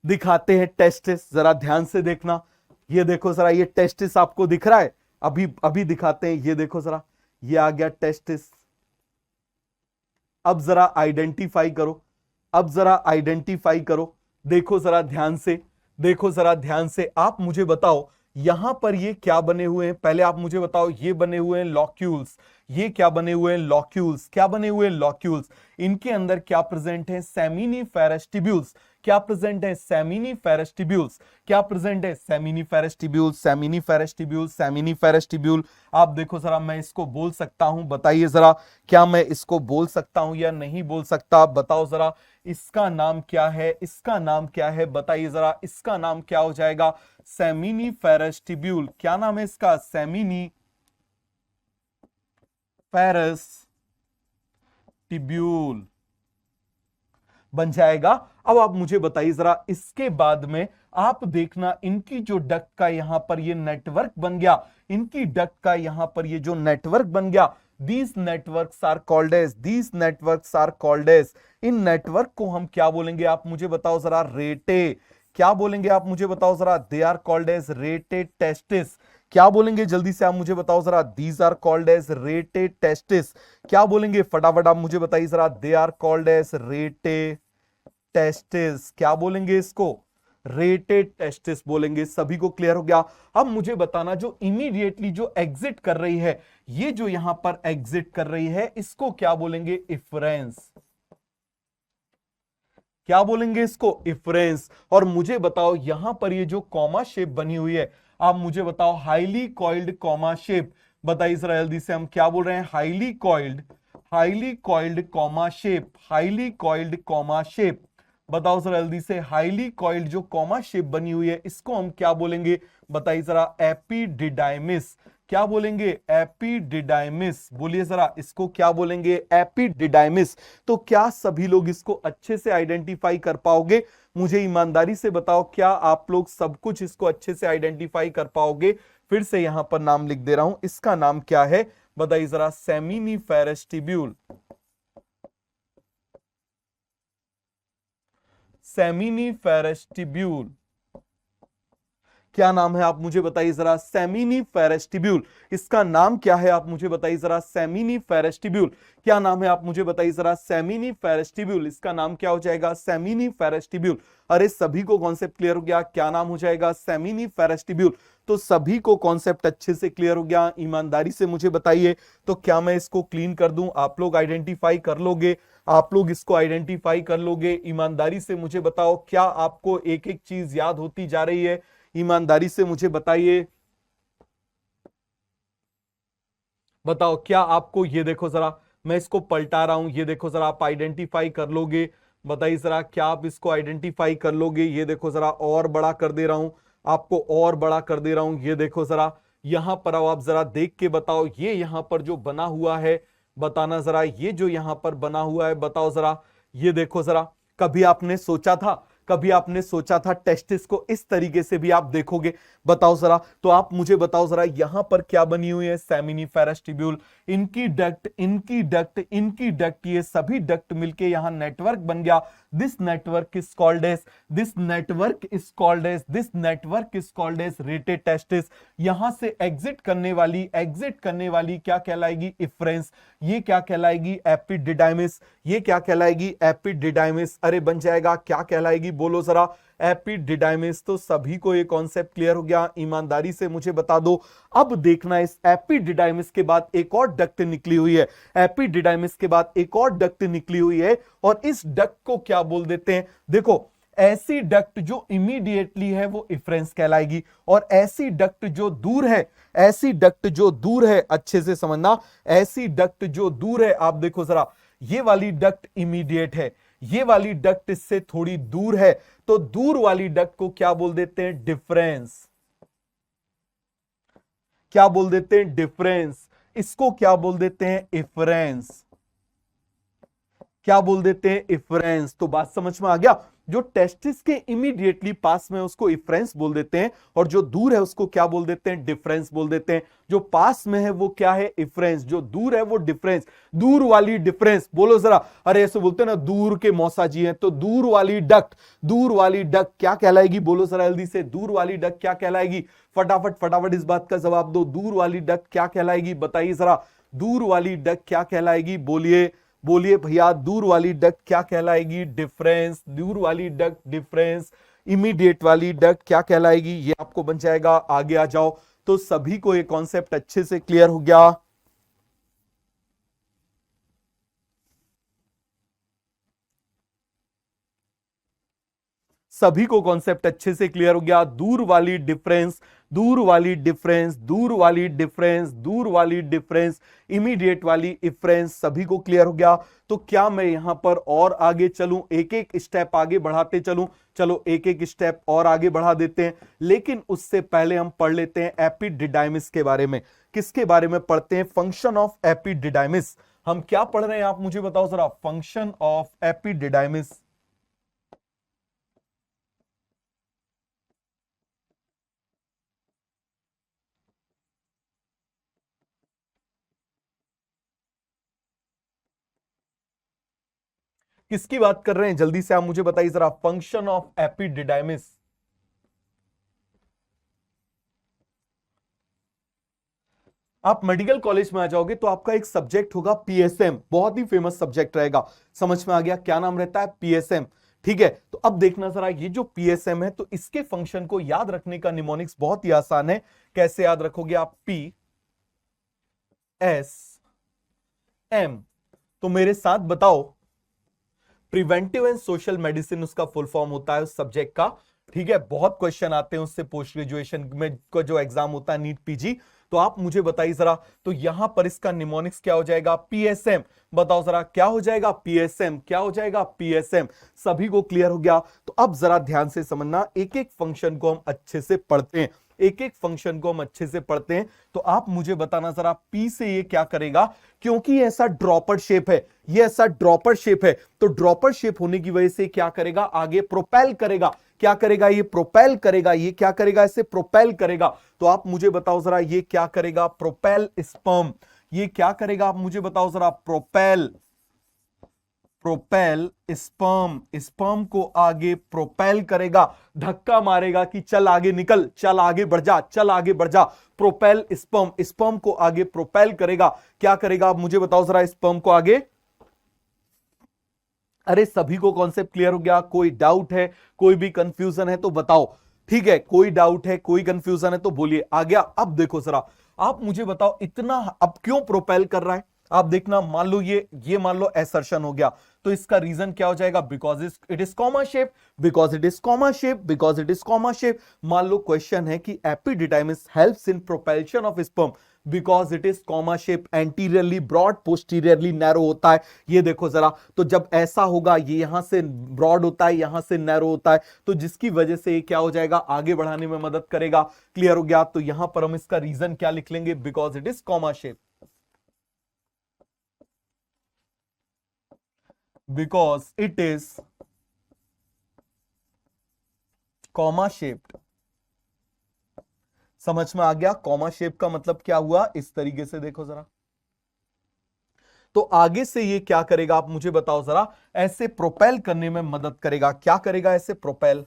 [SPEAKER 1] दिखाते हैं टेस्टिस। जरा ध्यान से देखना, ये देखो जरा, ये टेस्टिस आपको दिख रहा है? अभी अभी दिखाते हैं। ये देखो जरा, ये आ गया टेस्टिस। अब जरा आइडेंटिफाई करो, अब जरा आइडेंटिफाई करो। देखो जरा ध्यान से, देखो जरा ध्यान से। आप मुझे बताओ, यहां पर ये क्या बने हुए हैं? पहले आप मुझे बताओ, ये बने हुए हैं लॉक्यूल्स। ये क्या बने हुए हैं? लॉक्यूल्स। क्या बने हुए हैं? लॉक्यूल्स। इनके अंदर क्या प्रेजेंट है? Seminiferous tubules. क्या प्रेजेंट है? Seminiferous tubules. क्या प्रेजेंट है? Seminiferous tubules, seminiferous tubules, seminiferous tubule. आप देखो जरा, मैं इसको बोल सकता हूं? बताइए जरा, क्या मैं इसको बोल सकता हूं या नहीं बोल सकता? बताओ जरा, इसका नाम क्या है? इसका नाम क्या है? बताइए जरा, इसका नाम क्या हो जाएगा? Seminiferous tubule. क्या नाम है इसका? सेमिनिफेरस टिब्यूल बन जाएगा। अब आप मुझे बताइए जरा, इसके बाद में आप देखना इनकी जो डक्ट का यहां पर ये नेटवर्क बन गया, इनकी डक्ट का यहां पर ये जो नेटवर्क बन गया, these networks are called as, these networks are called as, इन नेटवर्क को हम क्या बोलेंगे आप मुझे बताओ जरा, रेटे। क्या बोलेंगे आप मुझे बताओ जरा, they are called as rete testis. क्या बोलेंगे जल्दी से आप मुझे बताओ जरा, these are called as rete testis. क्या बोलेंगे फटाफट आप मुझे बताइए जरा, they are called as rete testis. क्या बोलेंगे इसको, रेटेड टेस्टिस बोलेंगे। सभी को क्लियर हो गया। अब मुझे बताना, जो इमीडिएटली जो एग्जिट कर रही है, ये जो यहां पर एग्जिट कर रही है, इसको क्या बोलेंगे, इफरेंस। क्या बोलेंगे इसको, इफरेंस। और मुझे बताओ यहां पर ये जो कॉमा शेप बनी हुई है, आप मुझे बताओ हाईली कॉइल्ड कॉमा शेप, बताइए जरा जल्दी से, हम क्या बोल रहे हैं, highly coiled comma shape, highly coiled comma shape. बताओ जरा जल्दी से, हाईली कॉइल्ड जो कॉमा शेप बनी हुई है, इसको हम क्या बोलेंगे, बताइए जरा, एपिडिडाइमिस। क्या बोलेंगे, एपिडिडाइमिस। बोलिए जरा, इसको क्या बोलेंगे, एपिडिडाइमिस। तो क्या सभी लोग इसको अच्छे से आइडेंटिफाई कर पाओगे, मुझे ईमानदारी से बताओ, क्या आप लोग सब कुछ इसको अच्छे से आइडेंटिफाई कर पाओगे। फिर से यहां पर नाम लिख दे रहा हूं, इसका नाम क्या है, बताइए जरा, सेमिनिफेरस टिब्यूल। सेमिनिफेरस टिब्यूल, क्या नाम है आप मुझे बताइए जरा, सेमिनिफेरस टिब्यूल। इसका नाम क्या है आप मुझे बताइए जरा, सेमिनिफेरस टिब्यूल। क्या नाम है आप मुझे बताइए जरा, सेमिनिफेरस टिब्यूल। इसका नाम क्या हो जाएगा, सेमिनिफेरस टिब्यूल। अरे सभी को कॉन्सेप्ट क्लियर हो गया, क्या नाम हो जाएगा, सेमिनिफेरस टिब्यूल। तो सभी को कॉन्सेप्ट अच्छे से क्लियर हो गया, ईमानदारी से मुझे बताइए, तो क्या मैं इसको क्लीन कर दूं, आप लोग आइडेंटिफाई कर लोगे, आप लोग इसको आइडेंटिफाई कर लोगे। ईमानदारी से मुझे बताओ, क्या आपको एक एक चीज याद होती जा रही है, ईमानदारी से मुझे बताइए। बताओ क्या आपको, ये देखो जरा, मैं इसको पलटा रहा हूं, ये देखो जरा, आप आइडेंटिफाई कर लोगे, बताइए जरा, क्या आप इसको आइडेंटिफाई कर लोगे। ये देखो जरा, और बड़ा कर दे रहा हूं, आपको और बड़ा कर दे रहा हूं, ये देखो जरा, यहां पर आओ, आप जरा देख के बताओ, ये यहां पर जो बना हुआ है, बताना जरा, ये जो यहां पर बना हुआ है, बताओ जरा, ये देखो जरा, कभी आपने सोचा था, कभी आपने सोचा था टेस्टिस को इस तरीके से भी आप देखोगे, बताओ जरा। तो आप मुझे बताओ जरा, यहां पर क्या बनी हुई है, सेमिनिफेरस टिब्यूल, इनकी डक्ट, इनकी डक्ट, इनकी डक्ट, ये सभी डक्ट मिलके यहां नेटवर्क बन गया। This network is called as, this network is called as, this network is called as rete testis. यहां से एग्जिट करने वाली क्या कहलाएगी, इफरेंस। ये क्या कहलाएगी, एपिडिडाइमिस। ये क्या कहलाएगी, एपिडिडाइमिस। अरे बन जाएगा, क्या कहलाएगी, बोलो जरा, एपिडिडाइमिस। तो सभी को ये कॉन्सेप्ट क्लियर हो गया, ईमानदारी से मुझे बता दो। अब देखना, इस एपिडिडाइमिस के बाद एक और डक्ट निकली हुई है, एपिडिडाइमिस के बाद एक और डक्ट निकली हुई है, और इस डक्ट को क्या बोल देते हैं, देखो, ऐसी डक्ट जो इमीडिएटली है वो इफरेंस कहलाएगी, और ऐसी डक्ट जो दूर है, ऐसी डक्ट जो दूर है, अच्छे से समझना, ऐसी डक्ट जो दूर है, आप देखो जरा, ये वाली डक्ट इमीडिएट है, ये वाली डक्ट इससे थोड़ी दूर है, तो दूर वाली डक्ट को क्या बोल देते हैं, डिफरेंस। क्या बोल देते हैं, डिफरेंस। इसको क्या बोल देते हैं, इफरेंस। क्या बोल देते हैं, इफरेंस। तो बात समझ में आ गया, जो टेस्टिस के इमीडिएटली पास में उसको इफरेंस बोल देते हैं, और जो दूर है उसको क्या बोल देते हैं, डिफरेंस बोल देते हैं। जो पास में है वो क्या है, इफरेंस, जो दूर है वो डिफरेंस। दूर वाली डिफरेंस, बोलो जरा, अरे ऐसे बोलते हैं ना, दूर के मौसा जी हैं, तो दूर वाली डक्ट, दूर वाली डक्ट क्या कहलाएगी, बोलो जरा जल्दी से, दूर वाली डक्ट क्या कहलाएगी, फटाफट फटाफट इस बात का जवाब दो, दूर वाली डक्ट क्या कहलाएगी, बताइए जरा, दूर वाली डक्ट क्या कहलाएगी, बोलिए बोलिए भैया, दूर वाली डक्ट क्या कहलाएगी, डिफरेंस। दूर वाली डक्ट डिफरेंस, इमीडिएट वाली डक्ट क्या कहलाएगी, ये आपको बन जाएगा। आगे आ जाओ। तो सभी को ये कॉन्सेप्ट अच्छे से क्लियर हो गया, सभी को कॉन्सेप्ट अच्छे से क्लियर हो गया। दूर वाली डिफरेंस, दूर वाली डिफरेंस, दूर वाली डिफरेंस, दूर वाली डिफरेंस, इमीडिएट वाली इफरेंस, सभी को क्लियर हो गया। तो क्या मैं यहां पर और आगे चलूं, एक एक स्टेप आगे बढ़ाते चलूं, चलो एक एक स्टेप और आगे बढ़ा देते हैं, लेकिन उससे पहले हम पढ़ लेते हैं एपिडिडाइमिस के बारे में। किसके बारे में पढ़ते हैं, फंक्शन ऑफ एपिडिडाइमिस। हम क्या पढ़ रहे हैं आप मुझे बताओ जरा, फंक्शन ऑफ एपिडिडाइमिस। किसकी बात कर रहे हैं जल्दी से आप मुझे बताइए जरा, फंक्शन ऑफ एपिडिडाइमिस। आप मेडिकल कॉलेज में आ जाओगे तो आपका एक सब्जेक्ट होगा पीएसएम, बहुत ही फेमस सब्जेक्ट रहेगा। समझ में आ गया क्या नाम रहता है? पीएसएम। ठीक है, तो अब देखना जरा, ये जो पीएसएम है तो इसके फंक्शन को याद रखने का निमोनिक्स बहुत ही आसान है। कैसे याद रखोगे आप? P S M. तो मेरे साथ बताओ, प्रिवेंटिव एंड सोशल मेडिसिन उसका फुल फॉर्म होता है उस सब्जेक्ट का। ठीक है, बहुत क्वेश्चन आते हैं उससे पोस्ट ग्रेजुएशन में का जो एग्जाम होता है नीट पीजी। तो आप मुझे बताइए जरा, तो यहां पर इसका निमोनिक्स क्या हो जाएगा? पीएसएम। बताओ जरा क्या हो जाएगा? पीएसएम। क्या हो जाएगा? पीएसएम। सभी को क्लियर हो गया? तो अब जरा ध्यान से समझना, एक एक फंक्शन को हम अच्छे से पढ़ते हैं, एक एक फंक्शन को हम अच्छे से पढ़ते हैं। तो आप मुझे बताना जरा, पी से ये क्या करेगा? क्योंकि ये ऐसा ड्रॉपर शेप है, ये ऐसा ड्रॉपर शेप है, तो ड्रॉपर शेप होने की वजह से क्या करेगा? आगे प्रोपेल करेगा। क्या करेगा? ये प्रोपेल करेगा। ये क्या करेगा? इसे प्रोपेल करेगा। तो आप मुझे बताओ जरा, ये क्या करेगा? Propel sperm. ये क्या करेगा? आप मुझे बताओ जरा, प्रोपेल प्रोपेल स्पर्म। स्पर्म को आगे प्रोपेल करेगा, धक्का मारेगा कि चल आगे निकल, चल आगे बढ़ जा, चल आगे बढ़ जा। प्रोपेल स्पर्म, स्पर्म को आगे प्रोपेल करेगा। क्या करेगा? आप मुझे बताओ जरा, स्पर्म को आगे। अरे सभी को कॉन्सेप्ट क्लियर हो गया? कोई डाउट है, कोई भी कंफ्यूजन है तो बताओ। ठीक है, कोई डाउट है, कोई कंफ्यूजन है तो बोलिए। आ गया? अब देखो जरा, आप मुझे बताओ, इतना अब क्यों प्रोपेल कर रहा है? आप देखना, मान लो ये मान लो एसर्शन हो गया, तो इसका रीजन क्या हो जाएगा? Because it is comma shape, because it is comma shape, because it is comma shape. मान लो क्वेश्चन है कि epididymis helps in propulsion of sperm because it is comma shape, anteriorly broad, posteriorly narrow होता है। ये देखो जरा, तो जब ऐसा होगा, ये यहां से ब्रॉड होता है, यहां से नैरो होता है, तो जिसकी वजह से ये क्या हो जाएगा? आगे बढ़ाने में मदद करेगा। क्लियर हो गया? तो यहां पर हम इसका रीजन क्या लिख लेंगे? Because it is comma shape, because it is comma shaped. समझ में आ गया? कॉमा शेप का मतलब क्या हुआ? इस तरीके से देखो जरा, तो आगे से ये क्या करेगा? आप मुझे बताओ जरा, ऐसे प्रोपेल करने में मदद करेगा। क्या करेगा? ऐसे प्रोपेल,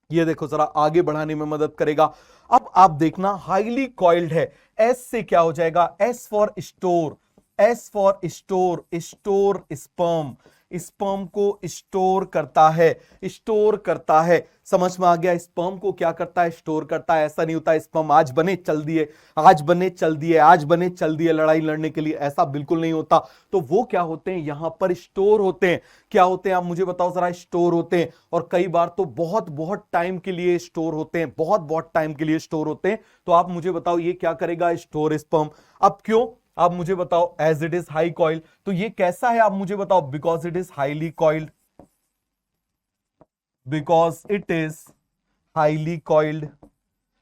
[SPEAKER 1] ये देखो जरा, आगे बढ़ाने में मदद करेगा। अब आप देखना, हाईली कॉइल्ड है, एस से क्या हो जाएगा? S for store, S for store, store sperm, sperm को स्टोर करता है, स्टोर करता है। समझ में आ गया? स्पर्म को क्या करता है? स्टोर करता है। ऐसा नहीं होता स्पर्म आज बने चल दिए, आज बने चल दिए, आज बने चल दिए लड़ाई लड़ने के लिए, ऐसा बिल्कुल नहीं होता। तो वो क्या होते हैं? यहां पर स्टोर होते हैं। क्या होते हैं? आप मुझे बताओ जरा। स्टोर होते हैं, और कई बार तो बहुत बहुत टाइम के लिए स्टोर होते हैं, बहुत बहुत टाइम के लिए स्टोर होते हैं। तो आप मुझे बताओ, ये क्या करेगा? Store sperm. अब क्यों? आप मुझे बताओ, as it is high coil, तो ये कैसा है? आप मुझे बताओ, because it is highly coiled, because it is highly coiled.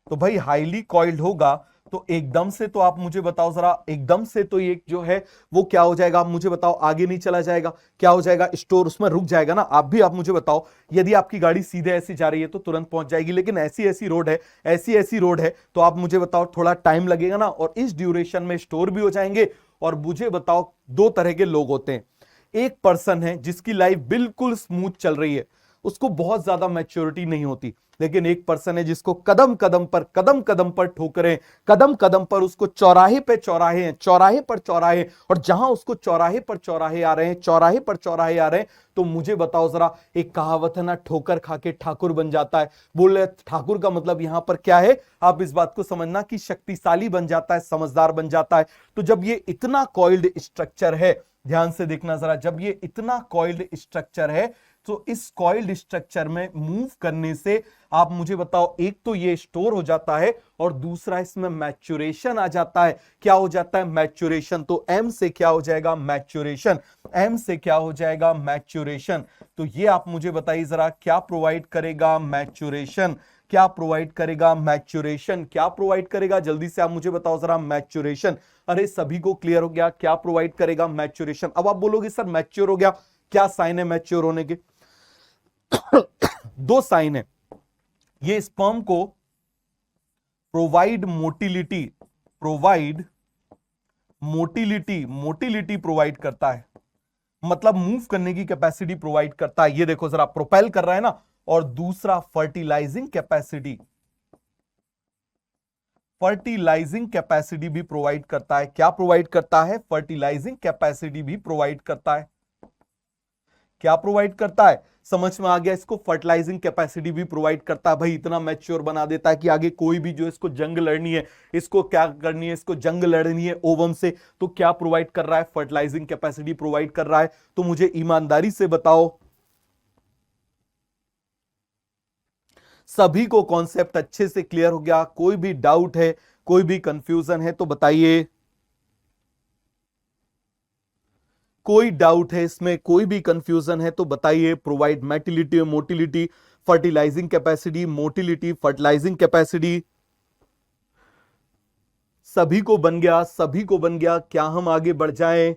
[SPEAKER 1] तो भाई हाईली कॉइल्ड होगा तो एकदम से, तो आप मुझे बताओ जरा, एकदम से तो ये जो है वो क्या हो जाएगा? आप मुझे बताओ, आगे नहीं चला जाएगा। क्या हो जाएगा? स्टोर, उसमें रुक जाएगा ना। आप मुझे बताओ, यदि आपकी गाड़ी सीधे ऐसी जा रही है तो तुरंत पहुंच जाएगी, लेकिन ऐसी ऐसी रोड है, ऐसी ऐसी रोड है, तो आप मुझे बताओ थोड़ा टाइम लगेगा ना, और इस ड्यूरेशन में स्टोर भी हो जाएंगे। और मुझे बताओ, दो तरह के लोग होते हैं। एक पर्सन है जिसकी लाइफ बिल्कुल स्मूथ चल रही है, उसको बहुत ज्यादा मैच्योरिटी नहीं होती, लेकिन एक पर्सन है जिसको कदम कदम पर ठोकरें, कदम कदम पर उसको चौराहे पे चौराहे हैं, चौराहे पर चौराहे, और जहां उसको चौराहे पर चौराहे आ रहे हैं, चौराहे पर चौराहे आ रहे हैं, तो मुझे बताओ जरा, एक कहावत है ना, ठोकर खा के ठाकुर बन जाता है। बोल रहे ठाकुर का मतलब यहां पर क्या है? आप इस बात को समझना कि शक्तिशाली बन जाता है, समझदार बन जाता है। तो जब ये इतना कॉइल्ड स्ट्रक्चर है, ध्यान से देखना जरा, जब ये इतना कॉइल्ड स्ट्रक्चर है, तो इस कॉइल्ड स्ट्रक्चर में मूव करने से आप मुझे बताओ, एक तो ये स्टोर हो जाता है, और दूसरा इसमें मैच्योरेशन आ जाता है। क्या हो जाता है? मैच्योरेशन। तो एम से क्या हो जाएगा? मैच्योरेशन। एम से क्या हो जाएगा? मैच्योरेशन। तो ये आप मुझे बताइए जरा, क्या प्रोवाइड करेगा? मैच्योरेशन। क्या प्रोवाइड करेगा? मैच्योरेशन। क्या प्रोवाइड करेगा? जल्दी से आप मुझे बताओ जरा। मैच्योरेशन। अरे सभी को क्लियर हो गया, क्या प्रोवाइड करेगा? मैच्योरेशन। अब आप बोलोगे सर मैच्योर हो गया, क्या साइन है मैच्योर होने के? दो साइन है। ये स्पर्म को प्रोवाइड मोटिलिटी, मोटिलिटी प्रोवाइड करता है, मतलब मूव करने की कैपेसिटी प्रोवाइड करता है। ये देखो जरा, प्रोपेल कर रहा है ना। और दूसरा फर्टिलाइजिंग कैपेसिटी, फर्टिलाइजिंग कैपेसिटी भी प्रोवाइड करता है। क्या प्रोवाइड करता है? फर्टिलाइजिंग कैपेसिटी भी प्रोवाइड करता है। क्या प्रोवाइड करता है? समझ में आ गया इसको? फर्टिलाइजिंग कैपेसिटी भी प्रोवाइड करता है। भाई इतना मैच्योर बना देता है कि आगे कोई भी जो इसको जंग लड़नी है, इसको क्या करनी है, इसको जंग लड़नी है ओवम से, तो क्या प्रोवाइड कर रहा है? फर्टिलाइजिंग कैपेसिटी प्रोवाइड कर रहा है। तो मुझे ईमानदारी से बताओ, सभी को कॉन्सेप्ट अच्छे से क्लियर हो गया? कोई भी डाउट है, कोई भी कंफ्यूजन है तो बताइए। कोई डाउट है इसमें, कोई भी कंफ्यूजन है तो बताइए। Provide motility, motility, fertilising capacity, motility, fertilising capacity, सभी को बन गया, सभी को बन गया। क्या हम आगे बढ़ जाएं?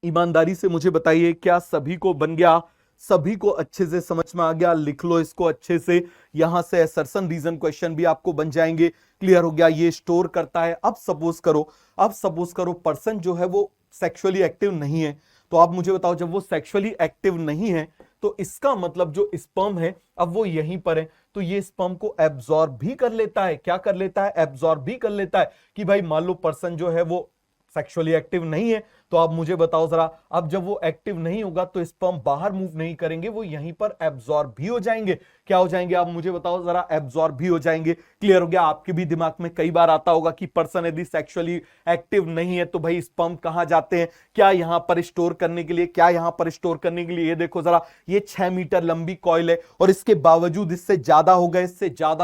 [SPEAKER 1] ईमानदारी से मुझे बताइए, क्या सभी को बन गया? सभी को अच्छे से समझ में आ गया? लिख लो इसको अच्छे से। यहां से असर्शन रीजन क्वेश्चन भी आपको बन जाएंगे। क्लियर हो गया? ये स्टोर करता है। अब सपोज करो पर्सन जो है वो सेक्सुअली एक्टिव नहीं है, तो आप मुझे बताओ, जब वो सेक्सुअली एक्टिव नहीं है तो इसका मतलब जो स्पर्म है अब वो यहीं पर है, तो ये स्पर्म को एब्जॉर्ब भी कर लेता है। क्या कर लेता है? एब्जॉर्ब भी कर लेता है। कि भाई मान लो पर्सन जो है वो सेक्सुअली एक्टिव नहीं है, तो आप मुझे बताओ जरा, अब जब वो एक्टिव नहीं होगा तो स्पर्म बाहर मूव नहीं करेंगे, वो यहीं पर एब्जॉर्ब भी हो जाएंगे। क्या हो जाएंगे? आप मुझे बताओ जरा। एब्जॉर्ब भी हो जाएंगे। क्लियर हो गया? आपके भी दिमाग में कई बार आता होगा कि पर्सन यदि सेक्सुअली एक्टिव नहीं है तो भाई स्पर्म कहां जाते हैं? क्या यहां पर स्टोर करने के लिए? क्या यहां पर स्टोर करने के लिए? ये देखो जरा, ये 6 मीटर लंबी कॉइल है और इसके बावजूद इससे ज्यादा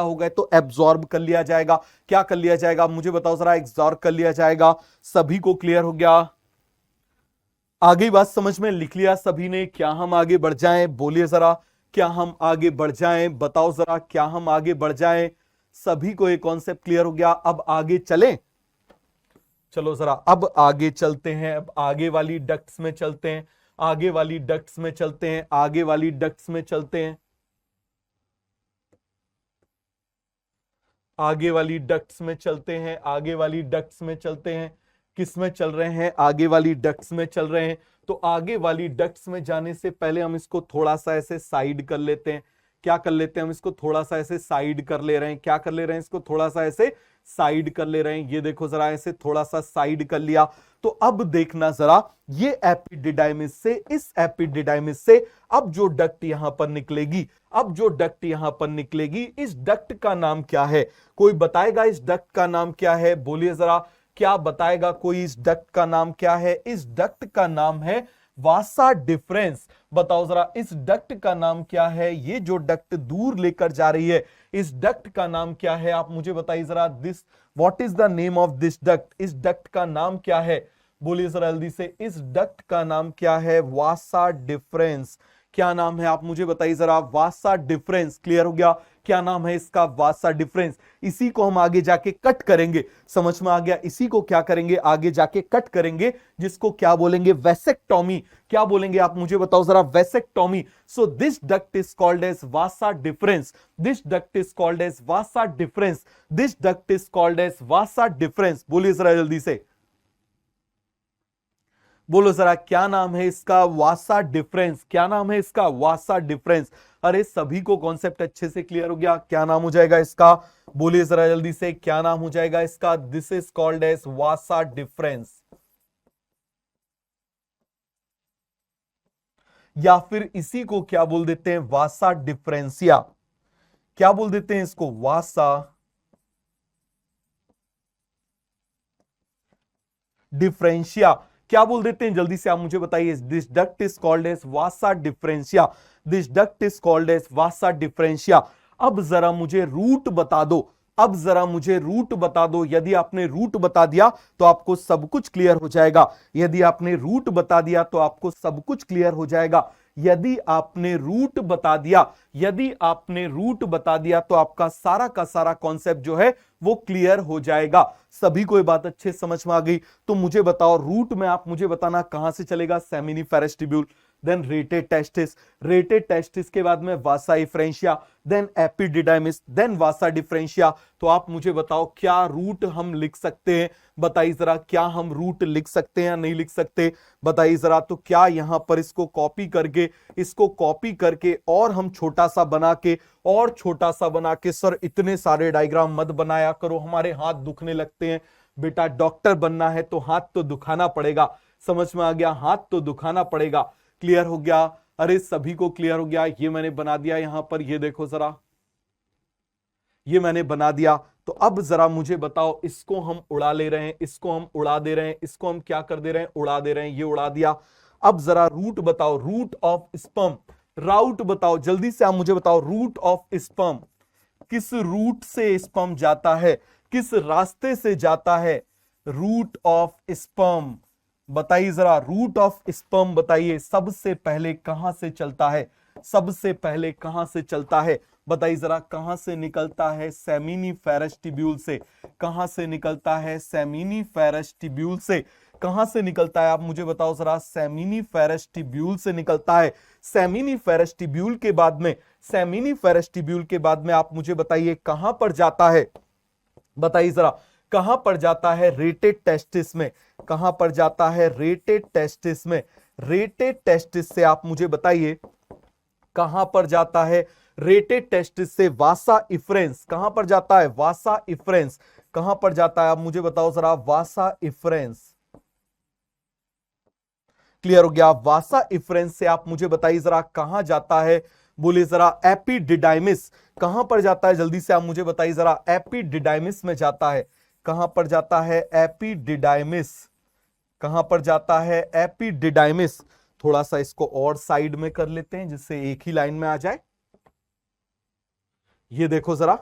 [SPEAKER 1] हो गए तो एब्जॉर्ब कर लिया जाएगा। क्या कर लिया जाएगा? मुझे बताओ जरा। एब्जॉर्ब कर लिया जाएगा। सभी को क्लियर हो गया? आगे बात समझ में? लिख लिया सभी ने? क्या हम आगे बढ़ जाएं? बोलिए जरा, क्या हम आगे बढ़ जाएं? बताओ जरा, क्या हम आगे बढ़ जाएं? सभी को ये कॉन्सेप्ट क्लियर हो गया? अब आगे चलें? चलो जरा अब आगे चलते हैं। अब आगे वाली डक्ट्स में चलते हैं, आगे वाली डक्ट्स में चलते हैं, आगे वाली डक्ट्स में चलते हैं, आगे वाली डक्ट्स में चलते हैं, आगे वाली डक्ट्स में चलते हैं। किस में चल रहे हैं? आगे वाली डक्ट्स में चल रहे हैं। तो आगे वाली डक्ट्स में जाने से पहले हम इसको थोड़ा सा ऐसे साइड कर लेते हैं। क्या कर लेते हैं? हम इसको थोड़ा सा ऐसे साइड कर ले रहे हैं। क्या कर ले रहे हैं? इसको थोड़ा सा ऐसे साइड कर ले रहे हैं। ये देखो जरा, ऐसे थोड़ा सा साइड कर लिया। तो अब देखना जरा, ये एपिडिडाइमिस से, इस एपिडिडाइमिस से अब जो डक्ट यहां पर निकलेगी, अब जो डक्ट यहां पर निकलेगी, इस डक्ट का नाम क्या है? कोई बताएगा इस डक्ट का नाम क्या है? बोलिए जरा, क्या बताएगा कोई? इस डक्ट का नाम क्या है? इस डक्ट का नाम है वासा डिफरेंस। बताओ जरा, इस डक्ट का नाम क्या है? ये जो डक्ट दूर लेकर जा रही है, इस डक्ट का नाम क्या है? आप मुझे बताइए जरा। This, what is the name of this duct? इस डक्ट का नाम क्या है? बोलिए जरा जल्दी से, इस डक्ट का नाम क्या है? वासा डिफरेंस। क्या नाम है? आप मुझे बताइए जरा। वासा डिफरेंस। क्लियर हो गया? क्या नाम है इसका? वासा डिफरेंस। इसी को हम आगे जाके कट करेंगे। समझ में आ गया? इसी को क्या करेंगे? आगे जाके कट करेंगे, जिसको क्या बोलेंगे? वेसेक्टोमी। क्या बोलेंगे? आप मुझे बताओ जरा। Vasectomy. So this duct is called as vasa deferens. This duct is called as vasa deferens. This duct is called as vasa deferens. बोलिए जरा जल्दी से, बोलो जरा, क्या नाम है इसका? वासा डिफरेंस। क्या नाम है इसका? वासा डिफरेंस। अरे सभी को कॉन्सेप्ट अच्छे से क्लियर हो गया? क्या नाम हो जाएगा इसका? बोलिए जरा जल्दी से, क्या नाम हो जाएगा इसका? This is called as vasa deferens. या फिर इसी को क्या बोल देते हैं? वासा डिफरेंसिया। क्या बोल देते हैं इसको? Vasa deferentia. क्या बोल देते हैं? जल्दी से आप मुझे बताइए। This duct is called as vasa deferentia. This duct is called as vasa deferentia. अब जरा मुझे रूट बता दो। अब जरा मुझे रूट बता दो। यदि आपने रूट बता दिया तो आपको सब कुछ क्लियर हो जाएगा। यदि आपने रूट बता दिया तो आपको सब कुछ क्लियर हो जाएगा। यदि आपने रूट बता दिया, यदि आपने रूट बता दिया तो आपका सारा का सारा कॉन्सेप्ट जो है वो क्लियर हो जाएगा। सभी को ये बात अच्छे समझ में आ गई? तो मुझे बताओ, रूट में आप मुझे बताना कहां से चलेगा? Seminiferous tubule, then rete testis, rete testis के बाद में vasa efferentia, then epididymis, then vasa deferentia. तो आप मुझे बताओ क्या रूट हम लिख सकते हैं? बताइए जरा, क्या हम रूट लिख सकते हैं या नहीं लिख सकते? बताइए जरा। तो क्या यहां पर इसको कॉपी करके और हम छोटा सा बना के और छोटा सा बना के, सर इतने सारे डायग्राम मत बनाया करो, हमारे हाथ दुखने लगते हैं। बेटा डॉक्टर बनना है तो हाथ तो दुखाना पड़ेगा। समझ में आ गया? हाथ तो दुखाना पड़ेगा। क्लियर हो गया? अरे सभी को क्लियर हो गया? ये मैंने बना दिया यहां पर, ये देखो जरा, ये मैंने बना दिया। तो अब जरा मुझे बताओ, इसको हम उड़ा ले रहे हैं, इसको हम उड़ा दे रहे हैं, इसको हम क्या कर दे रहे हैं? उड़ा दे रहे हैं। ये उड़ा दिया। अब जरा रूट बताओ, रूट ऑफ स्पर्म, राउट बताओ जल्दी से। आप मुझे बताओ रूट ऑफ स्पर्म, किस रूट से स्पर्म जाता है? किस रास्ते से जाता है? रूट ऑफ स्पर्म बताइए जरा, रूट ऑफ स्पर्म बताइए। सबसे पहले कहां से चलता है? सबसे पहले कहां से चलता है? बताइए जरा, कहां से निकलता है? सेमिनिफेरस ट्यूब्यूल से। कहां से निकलता है? सेमिनिफेरस ट्यूब्यूल से। कहां से निकलता है? आप मुझे बताओ जरा। सेमिनिफेरस ट्यूब्यूल से निकलता है। सेमिनिफेरस ट्यूब्यूल के बाद में, सेमिनिफेरस ट्यूब्यूल के बाद में आप मुझे बताइए कहां पर जाता है? बताइए जरा, कहां पर जाता है? रेटेड टेस्टिस में। कहां पर जाता है? रेटेड टेस्टिस में। रेटेड टेस्टिस से आप मुझे बताइए कहां पर जाता है? रेटेड टेस्टिस से वासा इफ्रेंस। कहां पर जाता है? वासा इफ्रेंस। कहां पर जाता है? आप मुझे बताओ जरा। वासा इफ्रेंस। क्लियर हो गया? वासा इफ्रेंस से आप मुझे बताइए जरा कहां जाता है? बोलिए जरा। एपिडिडाइमिस। कहां पर जाता है? जल्दी से आप मुझे बताइए जरा। एपिडिडाइमिस में जाता है। कहां पर जाता है? एपिडिडाइमिस। कहां पर जाता है? एपिडिडाइमिस। थोड़ा सा इसको और साइड में कर लेते हैं जिससे एक ही लाइन में आ जाए। ये देखो जरा।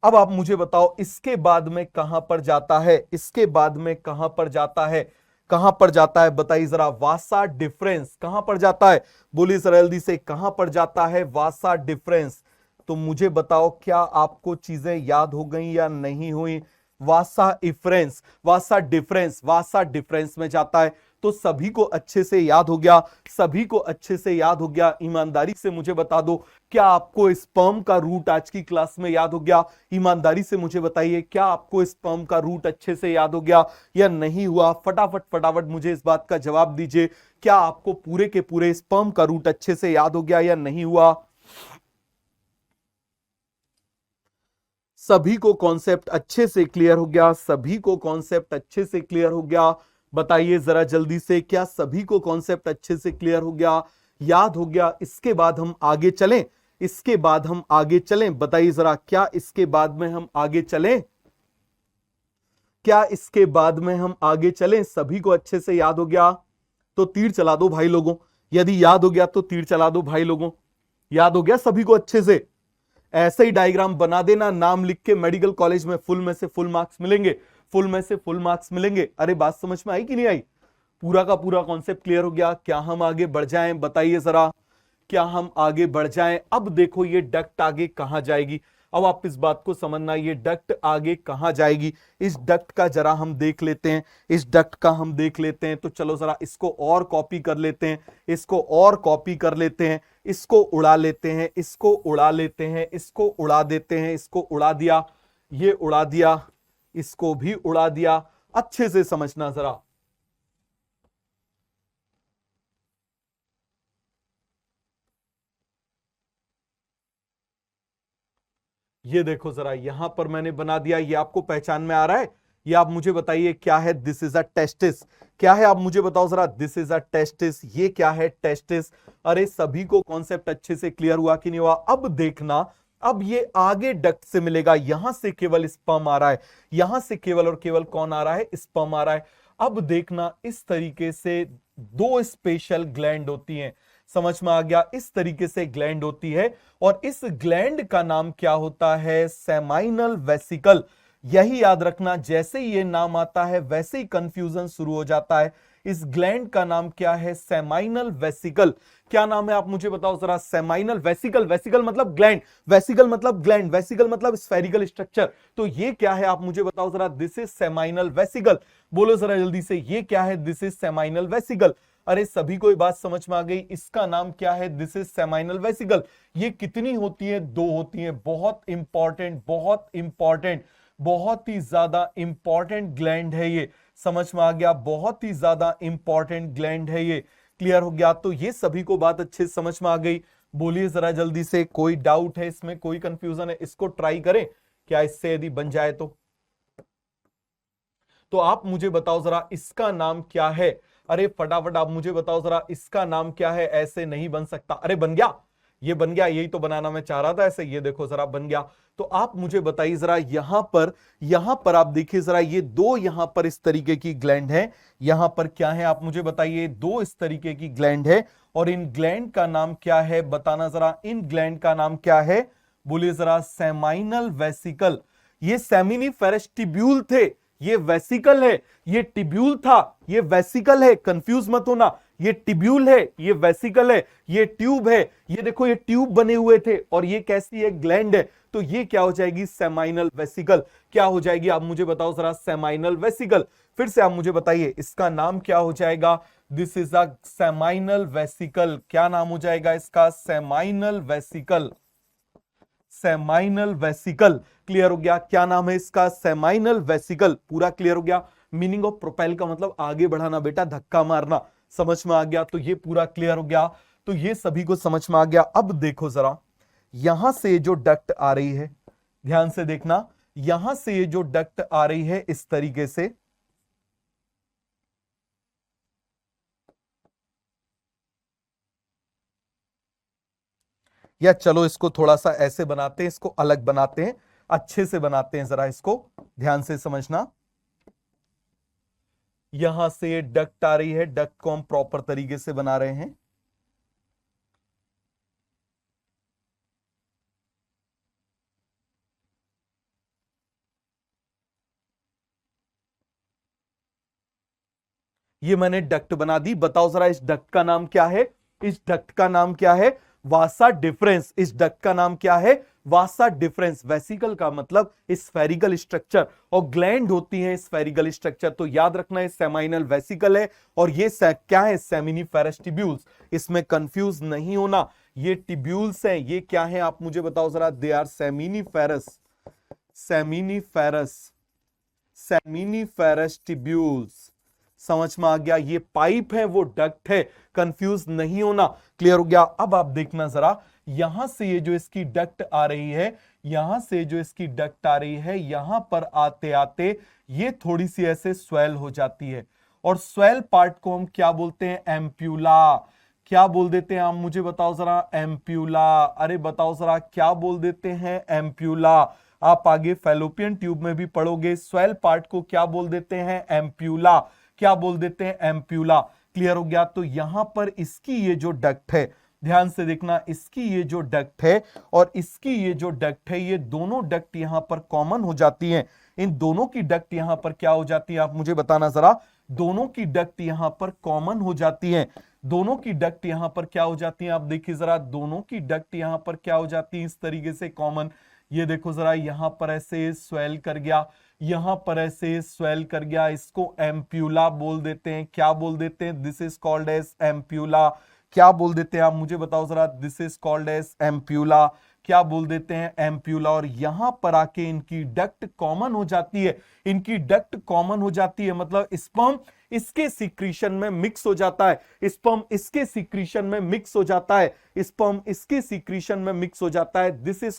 [SPEAKER 1] अब आप मुझे बताओ इसके बाद में कहां पर जाता है? इसके बाद में कहां पर जाता है? कहां पर जाता है? बताइए जरा। वासा डिफरेंस। कहां पर जाता है? बोलिए जरा जल्दी से, कहां पर जाता है? वासा डिफरेंस। तो मुझे बताओ, क्या आपको चीजें याद हो गई या नहीं हुई? वासा इफ्रेंस, वासा डिफरेंस, वासा डिफरेंस में जाता है। तो सभी को अच्छे से याद हो गया? सभी को अच्छे से याद हो गया? ईमानदारी से मुझे बता दो, क्या आपको स्पर्म का रूट आज की क्लास में याद हो गया? ईमानदारी से मुझे बताइए, क्या आपको स्पर्म का रूट अच्छे से याद हो गया या नहीं हुआ? फटाफट फटाफट मुझे इस बात का जवाब दीजिए। क्या आपको पूरे के पूरे स्पर्म का रूट अच्छे से याद हो गया या नहीं हुआ? सभी को कॉन्सेप्ट अच्छे से क्लियर हो गया? सभी को कॉन्सेप्ट अच्छे से क्लियर हो गया? बताइए जरा जल्दी से, क्या सभी को कॉन्सेप्ट अच्छे से क्लियर हो गया, याद हो गया? इसके बाद हम आगे चलें? इसके बाद हम आगे चलें? बताइए जरा, क्या इसके बाद में हम आगे चलें? क्या इसके बाद में हम आगे चलें? सभी को अच्छे से याद हो गया तो तीर चला दो भाई लोगों। यदि याद हो गया तो तीर चला दो भाई लोगों। याद हो गया सभी को अच्छे से? ऐसे ही डायग्राम बना देना, नाम लिख के मेडिकल कॉलेज में फुल में से फुल मार्क्स मिलेंगे, फुल में से फुल मार्क्स मिलेंगे। अरे बात समझ में आई कि नहीं आई? पूरा का पूरा कॉन्सेप्ट क्लियर हो गया? क्या हम आगे बढ़ जाएं? बताइए जरा, क्या हम आगे बढ़ जाएं? अब देखो ये डक्ट आगे कहां जाएगी। अब आप इस बात को समझना, ये डक्ट आगे कहां जाएगी। इस डक्ट का जरा हम देख लेते हैं, इस डक्ट का हम देख लेते हैं। तो चलो जरा इसको और कॉपी कर लेते हैं, इसको और कॉपी कर लेते हैं, इसको उड़ा लेते हैं, इसको उड़ा लेते हैं, इसको उड़ा देते हैं, इसको उड़ा दिया, ये उड़ा दिया, इसको भी उड़ा दिया। अच्छे से समझना जरा। ये देखो जरा, यहां पर मैंने बना दिया। ये आपको पहचान में आ रहा है? ये आप मुझे बताइए क्या है? This is a testis. क्या है आप मुझे बताओ जरा। This is a testis. ये क्या है? टेस्टिस। अरे सभी को कॉन्सेप्ट अच्छे से क्लियर हुआ कि नहीं हुआ? अब देखना, अब ये आगे डक्ट से मिलेगा। यहां से केवल स्पर्म आ रहा है, यहां से केवल और केवल कौन आ रहा है? स्पर्म आ रहा है। अब देखना, इस तरीके से दो स्पेशल ग्लैंड होती हैं। समझ में आ गया? इस तरीके से ग्लैंड होती है और इस ग्लैंड का नाम क्या होता है? Seminal vesicle. यही याद रखना, जैसे ही ये नाम आता है वैसे ही कंफ्यूजन शुरू हो जाता है। इस ग्लैंड का नाम क्या है? Seminal vesicle. क्या नाम है आप मुझे बताओ जरा? Seminal vesicle. वेसिकल मतलब ग्लैंड, वेसिकल मतलब ग्लैंड, वेसिकल मतलब स्फेरिकल स्ट्रक्चर। तो ये क्या है आप मुझे बताओ जरा? This is seminal vesicle. बोलो जरा जल्दी से, ये क्या है? This is seminal vesicle. अरे सभी को ये बात समझ में आ गई? इसका नाम क्या है? This is seminal vesicle. ये कितनी होती है? 2 होती है। बहुत इंपॉर्टेंट, बहुत इंपॉर्टेंट, बहुत ही ज्यादा इंपॉर्टेंट ग्लैंड है ये। समझ में आ गया? बहुत ही ज्यादा इंपॉर्टेंट ग्लैंड है ये। क्लियर हो गया? तो ये सभी को बात अच्छे से समझ में आ गई? बोलिए जरा जल्दी से, कोई डाउट है इसमें, कोई कंफ्यूजन है? इसको ट्राई करें क्या, इससे यदि बन जाए तो आप मुझे बताओ जरा इसका नाम क्या है? अरे फटाफट आप मुझे बताओ जरा इसका नाम क्या है? ऐसे नहीं बन सकता। अरे बन गया, ये बन गया, यही तो बनाना मैं चाह रहा था ऐसे। ये देखो जरा बन गया। तो आप मुझे बताइए जरा, यहां पर आप देखिए जरा, ये 2 यहां पर इस तरीके की ग्लैंड है। यहां पर क्या है आप मुझे बताइए? 2 इस तरीके की ग्लैंड है और इन ग्लैंड का नाम क्या है? बताना जरा, इन ग्लैंड का नाम क्या है? बोलिए जरा। Seminal vesicle. ये सेमिनिफेरस टिब्यूल थे, ये वेसिकल है, ये टिब्यूल था, ये वेसिकल है। कंफ्यूज मत होना, ये टिब्यूल है, ये वेसिकल है, ये ट्यूब है। ये देखो ये ट्यूब बने हुए थे और ये कैसी है? ग्लैंड है। तो ये क्या हो जाएगी? Seminal vesicle. क्या हो जाएगी आप मुझे बताओ जरा? Seminal vesicle. फिर से आप मुझे बताइए इसका नाम क्या हो जाएगा? This is a seminal vesicle. क्या नाम हो जाएगा इसका? Seminal vesicle. Seminal vesicle. Clear हो गया? क्या नाम है इसका? Seminal vesicle. पूरा क्लियर हो गया? मीनिंग ऑफ प्रोपेल का मतलब आगे बढ़ाना बेटा, धक्का मारना। समझ में आ गया? तो ये पूरा क्लियर हो गया। तो ये सभी को समझ में आ गया। अब देखो जरा, यहां से जो डक्ट आ रही है, ध्यान से देखना, यहां से ये जो डक्ट आ रही है इस तरीके से, या चलो इसको थोड़ा सा ऐसे बनाते हैं, इसको अलग बनाते हैं, अच्छे से बनाते हैं जरा, इसको ध्यान से समझना। यहां से डक्ट आ रही है, डक्ट को हम प्रॉपर तरीके से बना रहे हैं। ये मैंने डक्ट बना दी। बताओ जरा इस डक्ट का नाम क्या है? इस डक्ट का नाम क्या है? वासा डिफरेंस। इस डक्ट का नाम क्या है? वासा डिफरेंस। वेसिकल का मतलब स्फेरिकल स्ट्रक्चर और ग्लैंड होती है स्फेरिकल स्ट्रक्चर। तो याद रखना है सेमाइनल वेसिकल है और ये क्या है? Seminiferous tubules. इसमें कंफ्यूज नहीं होना, ये टिब्यूल्स हैं। ये क्या है आप मुझे बताओ जरा? They are seminiferous. Seminiferous, seminiferous tubules. समझ में आ गया? ये पाइप है, वो डक्ट है। कंफ्यूज नहीं होना। क्लियर हो गया? अब आप देखना जरा, यहां से ये जो इसकी डक्ट आ रही है, यहां से जो इसकी डक्ट आ रही है, यहां पर आते आते ये थोड़ी सी ऐसे स्वेल हो जाती है और स्वेल पार्ट को हम क्या बोलते हैं? एम्प्यूला। क्या बोल देते हैं आप मुझे बताओ जरा? एम्प्यूला। अरे बताओ जरा क्या बोल देते हैं? एम्प्यूला। आप आगे फैलोपियन ट्यूब में भी पढ़ोगे, स्वेल पार्ट को क्या बोल देते हैं? एम्प्यूला। क्या बोल देते हैं? एम्प्यूला। क्लियर हो गया? तो यहां पर इसकी ये जो डक्ट है, ध्यान से देखना, इसकी ये जो डक्ट है और इसकी ये जो डक्ट है, ये दोनों डक्ट यहां पर कॉमन हो जाती हैं। इन दोनों की डक्ट यहां पर क्या हो जाती है आप मुझे बताना जरा? दोनों की डक्ट यहां पर कॉमन हो जाती हैं। दोनों की डक्ट यहां पर क्या हो जाती है? आप देखिए जरा, दोनों की डक्ट यहां पर क्या हो जाती है? इस तरीके से कॉमन। ये देखो जरा, यहां पर ऐसे स्वेल कर गया, यहां पर ऐसे स्वेल कर गया, इसको एम्प्यूला बोल देते हैं। क्या बोल देते हैं? This is called as ampulla. क्या बोल देते हैं आप मुझे बताओ जरा? This is called as ampulla. क्या बोल देते हैं? एम्प्यूला। और यहां पर आके इनकी डक्ट कॉमन हो जाती है। इनकी डक्ट कॉमन हो जाती है मतलब स्पर्म इसके सिक्रीशन में मिक्स हो जाता है, स्पर्म इसके सिक्रीशन में मिक्स हो जाता है, स्पर्म इसके सिक्रीशन में मिक्स हो जाता है। This is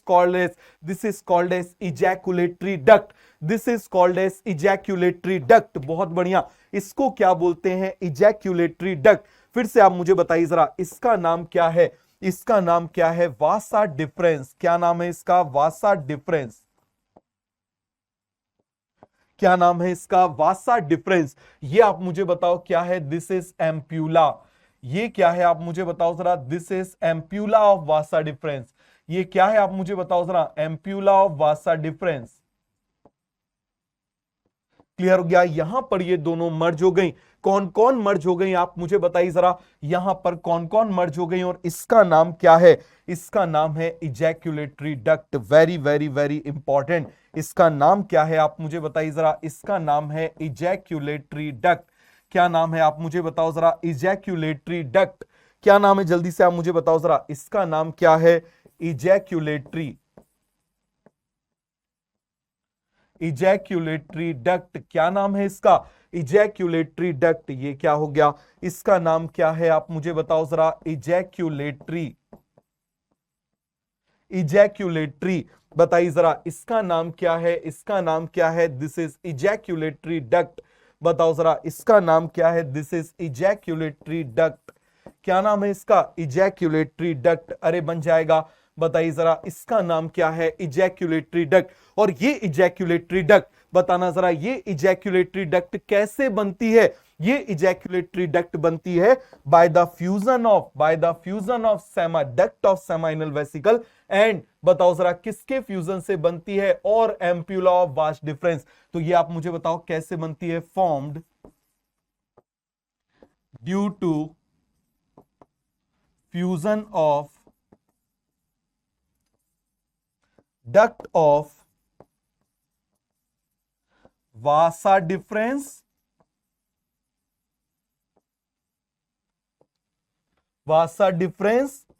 [SPEAKER 1] called as ejaculatory duct. This is called as ejaculatory duct. बहुत बढ़िया, इसको क्या बोलते हैं? Ejaculatory duct. फिर से आप मुझे बताइए जरा, इसका नाम क्या है? इसका नाम क्या है? वासा डिफरेंस। क्या नाम है इसका? वासा डिफरेंस। क्या नाम है इसका? वासा डिफरेंस। ये आप मुझे बताओ क्या है? This is ampulla. ये क्या है आप मुझे बताओ जरा, this is ampulla of vasa difference. ये क्या है आप मुझे बताओ जरा, ampulla of vasa difference. Clear हो गया, यहां पर ये दोनों मर्ज हो गई। कौन कौन मर्ज हो गई आप मुझे बताइए जरा, यहां पर कौन कौन मर्ज हो गई और इसका नाम क्या है? इसका नाम है ejaculatory duct. Very very very important. इसका नाम क्या है आप मुझे बताइए जरा, इसका नाम है इजैक्यूलेटरी डक्ट। क्या नाम है आप मुझे बताओ जरा, इजैक्यूलेटरी डक्ट क्या नाम है? जल्दी से आप मुझे बताओ जरा, इसका नाम क्या है? इजैक्यूलेटरी इजैक्यूलेटरी डक्ट क्या नाम है इसका? Ejaculatory duct. ये क्या हो गया, इसका नाम क्या है आप मुझे बताओ जरा, इजैक्यूलेटरी बताइए जरा, इसका नाम क्या है? इसका नाम क्या है? This is ejaculatory duct. बताओ जरा, इसका नाम क्या है? This is ejaculatory duct. क्या नाम है इसका? Ejaculatory duct. अरे बन जाएगा। बताइए जरा, इसका नाम क्या है? Ejaculatory duct. और ये इजैक्यूलेटरी डक्ट बताना जरा, ये इजैक्यूलेटरी डक्ट कैसे बनती है? ये इजैक्यूलेटरी डक्ट बनती है बाय द फ्यूजन ऑफ सेमा duct of seminal vesicle and बताओ जरा किसके फ्यूजन से बनती है? और एम्प्यूला ऑफ वास डिफरेंस। तो ये आप मुझे बताओ कैसे बनती है? Formed due to fusion of duct of vasa deferens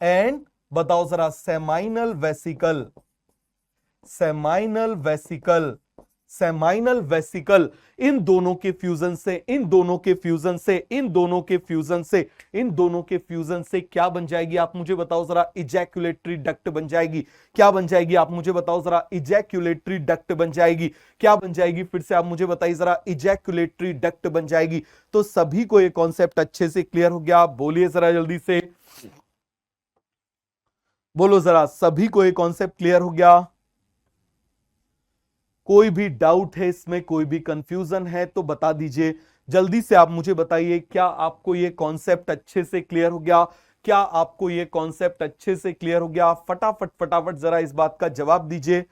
[SPEAKER 1] and बताओ जरा सेमाइनल वेसिकल इन दोनों के फ्यूजन से क्या बन जाएगी आप मुझे बताओ जरा? इजैक्यूलेटरी डक्ट बन जाएगी। क्या बन जाएगी आप मुझे बताओ जरा? इजैक्यूलेटरी डक्ट बन जाएगी। क्या बन जाएगी? फिर से आप मुझे बताइए जरा, इजैक्यूलेटरी डक्ट बन जाएगी। तो सभी को ये कॉन्सेप्ट अच्छे से क्लियर हो गया? बोलिए जरा जल्दी से, बोलो जरा, सभी को ये कॉन्सेप्ट क्लियर हो गया? कोई भी डाउट है इसमें, कोई भी कंफ्यूजन है तो बता दीजिए। जल्दी से आप मुझे बताइए, क्या आपको ये कॉन्सेप्ट अच्छे से क्लियर हो गया? क्या आपको ये कॉन्सेप्ट अच्छे से क्लियर हो गया? फटाफट फटाफट जरा इस बात का जवाब दीजिए।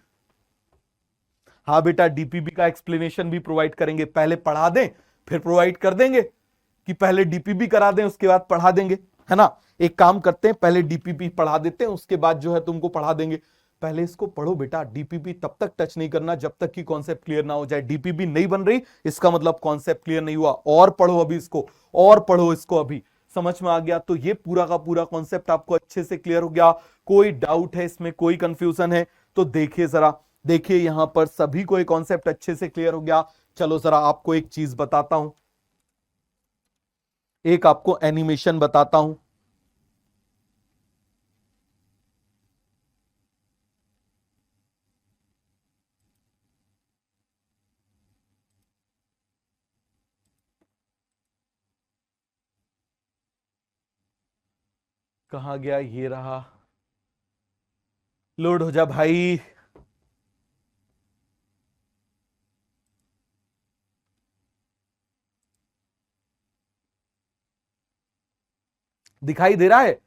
[SPEAKER 1] हाँ बेटा, डीपीपी का एक्सप्लेनेशन भी प्रोवाइड करेंगे। पहले पढ़ा दें फिर प्रोवाइड कर देंगे, कि पहले डीपीपी करा दें उसके बाद पढ़ा देंगे, है ना? एक काम करते हैं, पहले डीपीपी पढ़ा देते हैं, उसके बाद जो है तुमको पढ़ा देंगे। पहले इसको पढ़ो बेटा। डीपीपी तब तक टच नहीं करना जब तक कि कॉन्सेप्ट क्लियर ना हो जाए। डीपीपी नहीं बन रही इसका मतलब कॉन्सेप्ट क्लियर नहीं हुआ। और पढ़ो अभी इसको, और पढ़ो इसको। अभी समझ में आ गया? तो ये पूरा का पूरा कॉन्सेप्ट आपको अच्छे से क्लियर हो गया? कोई डाउट है इसमें, कोई कंफ्यूजन है तो देखिए जरा, देखिए यहां पर सभी को ये कॉन्सेप्ट अच्छे से क्लियर हो गया। चलो जरा आपको एक चीज बताता हूं, एक आपको एनिमेशन बताता हूं। कहां गया? ये रहा, लोड हो जा भाई। दिखाई दे रहा है?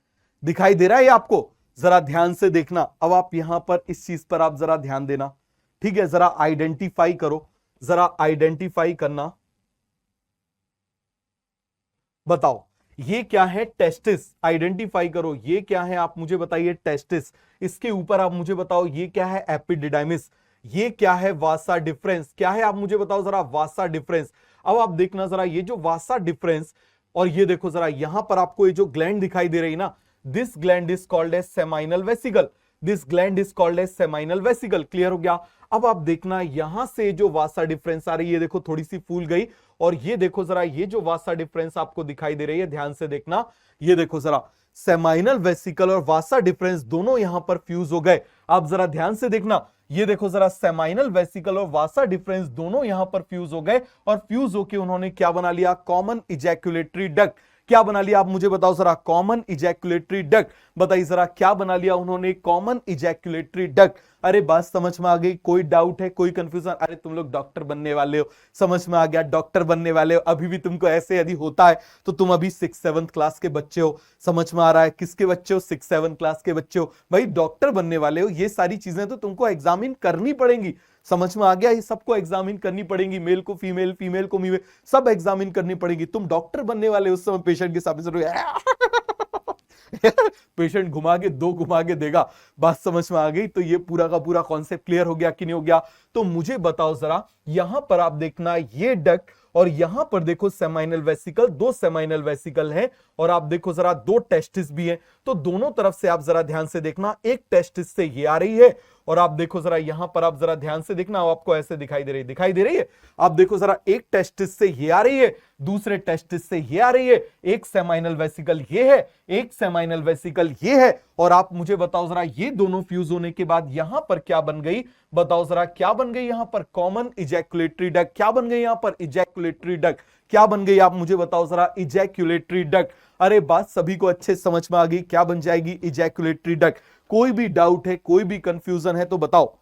[SPEAKER 1] दिखाई दे रहा है ये आपको? जरा ध्यान से देखना। अब आप यहां पर इस चीज पर आप जरा ध्यान देना, ठीक है? जरा आइडेंटिफाई करो, जरा आइडेंटिफाई करना। बताओ ये क्या है? टेस्टिस। आइडेंटिफाई करो, ये क्या है आप मुझे बताइए? टेस्टिस। इसके ऊपर आप मुझे बताओ ये क्या है? एपिडिडाइमिस। ये क्या है? वासा डिफरेंस। क्या है आप मुझे बताओ जरा? वासा डिफरेंस। अब आप देखना जरा, ये जो वासा डिफरेंस, और ये देखो जरा यहां पर आपको ये जो ग्लैंड दिखाई दे रही ना, this gland is called as seminal vesicle. This gland is called as seminal vesicle. Clear हो गया? अब आप देखना यहां से जो वासा डिफरेंस आ रही है, देखो थोड़ी सी फूल गई, और ये देखो जरा, ये जो वासा डिफरेंस आपको दिखाई दे रही है, ध्यान से देखना, ये देखो जरा, सेमाइनल वेसिकल और वासा डिफरेंस दोनों यहां पर फ्यूज हो गए। आप जरा ध्यान से देखना, ये देखो जरा, सेमाइनल वेसिकल और वासा डिफरेंस दोनों यहां पर फ्यूज हो गए, और फ्यूज होकर उन्होंने क्या बना लिया? Common ejaculatory duct. क्या बना लिया आप मुझे बताओ जरा? Common ejaculatory duct. बताइए जरा, क्या बना लिया उन्होंने? Common ejaculatory duct. अरे बात समझ में आ गई? कोई डाउट है, कोई कंफ्यूजन? अरे तुम लोग डॉक्टर बनने वाले हो, समझ में आ गया, डॉक्टर बनने वाले हो। अभी भी तुमको ऐसे यदि होता है तो तुम अभी 6-7 क्लास के बच्चे हो, समझ में आ रहा है? किसके बच्चे हो? 6-7 क्लास के बच्चे हो भाई, डॉक्टर बनने वाले हो। ये सारी चीजें तो तुमको एग्जामिन करनी पड़ेंगी, समझ में आ गया? ये सबको एग्जामिन करनी पड़ेगी, मेल को फीमेल, फीमेल को मेल, सब एग्जामिन करनी पड़ेगी। तुम डॉक्टर बनने वाले उस समय पेशेंट के सामने पेशेंट घुमा के दो घुमा के देगा। बात समझ में आ गई? तो ये पूरा का पूरा कॉन्सेप्ट क्लियर हो गया कि नहीं हो गया? तो मुझे बताओ जरा, यहां पर आप देखना, ये डक्ट और यहां पर देखो सेमाइनल वेसिकल, दो सेमाइनल वेसिकल है, और आप देखो जरा दो टेस्टिस भी है। तो दोनों तरफ से आप जरा ध्यान से देखना, एक टेस्टिस से ये आ रही है, और आप देखो जरा यहां पर, आप जरा ध्यान से देखना, आपको ऐसे दिखाई दे रही है, दिखाई दे रही है? आप देखो जरा, एक टेस्टिस से ये आ रही है, दूसरे टेस्टिस से ये आ रही है, एक सेमाइनल वेसिकल ये है, एक सेमाइनल वेसिकल ये है, और आप मुझे बताओ जरा, ये दोनों फ्यूज होने के बाद यहां पर क्या बन गई? बताओ जरा क्या बन गई यहां पर? Common ejaculatory duct. क्या बन गई यहां पर? Ejaculatory duct. क्या बन गई? आप मुझे बताओ जरा, इजैकुलेटरी डक्ट। अरे बात सभी को अच्छे समझ में आ गई? क्या बन जाएगी? Ejaculatory duct. कोई भी डाउट है, कोई भी कंफ्यूजन है तो बताओ।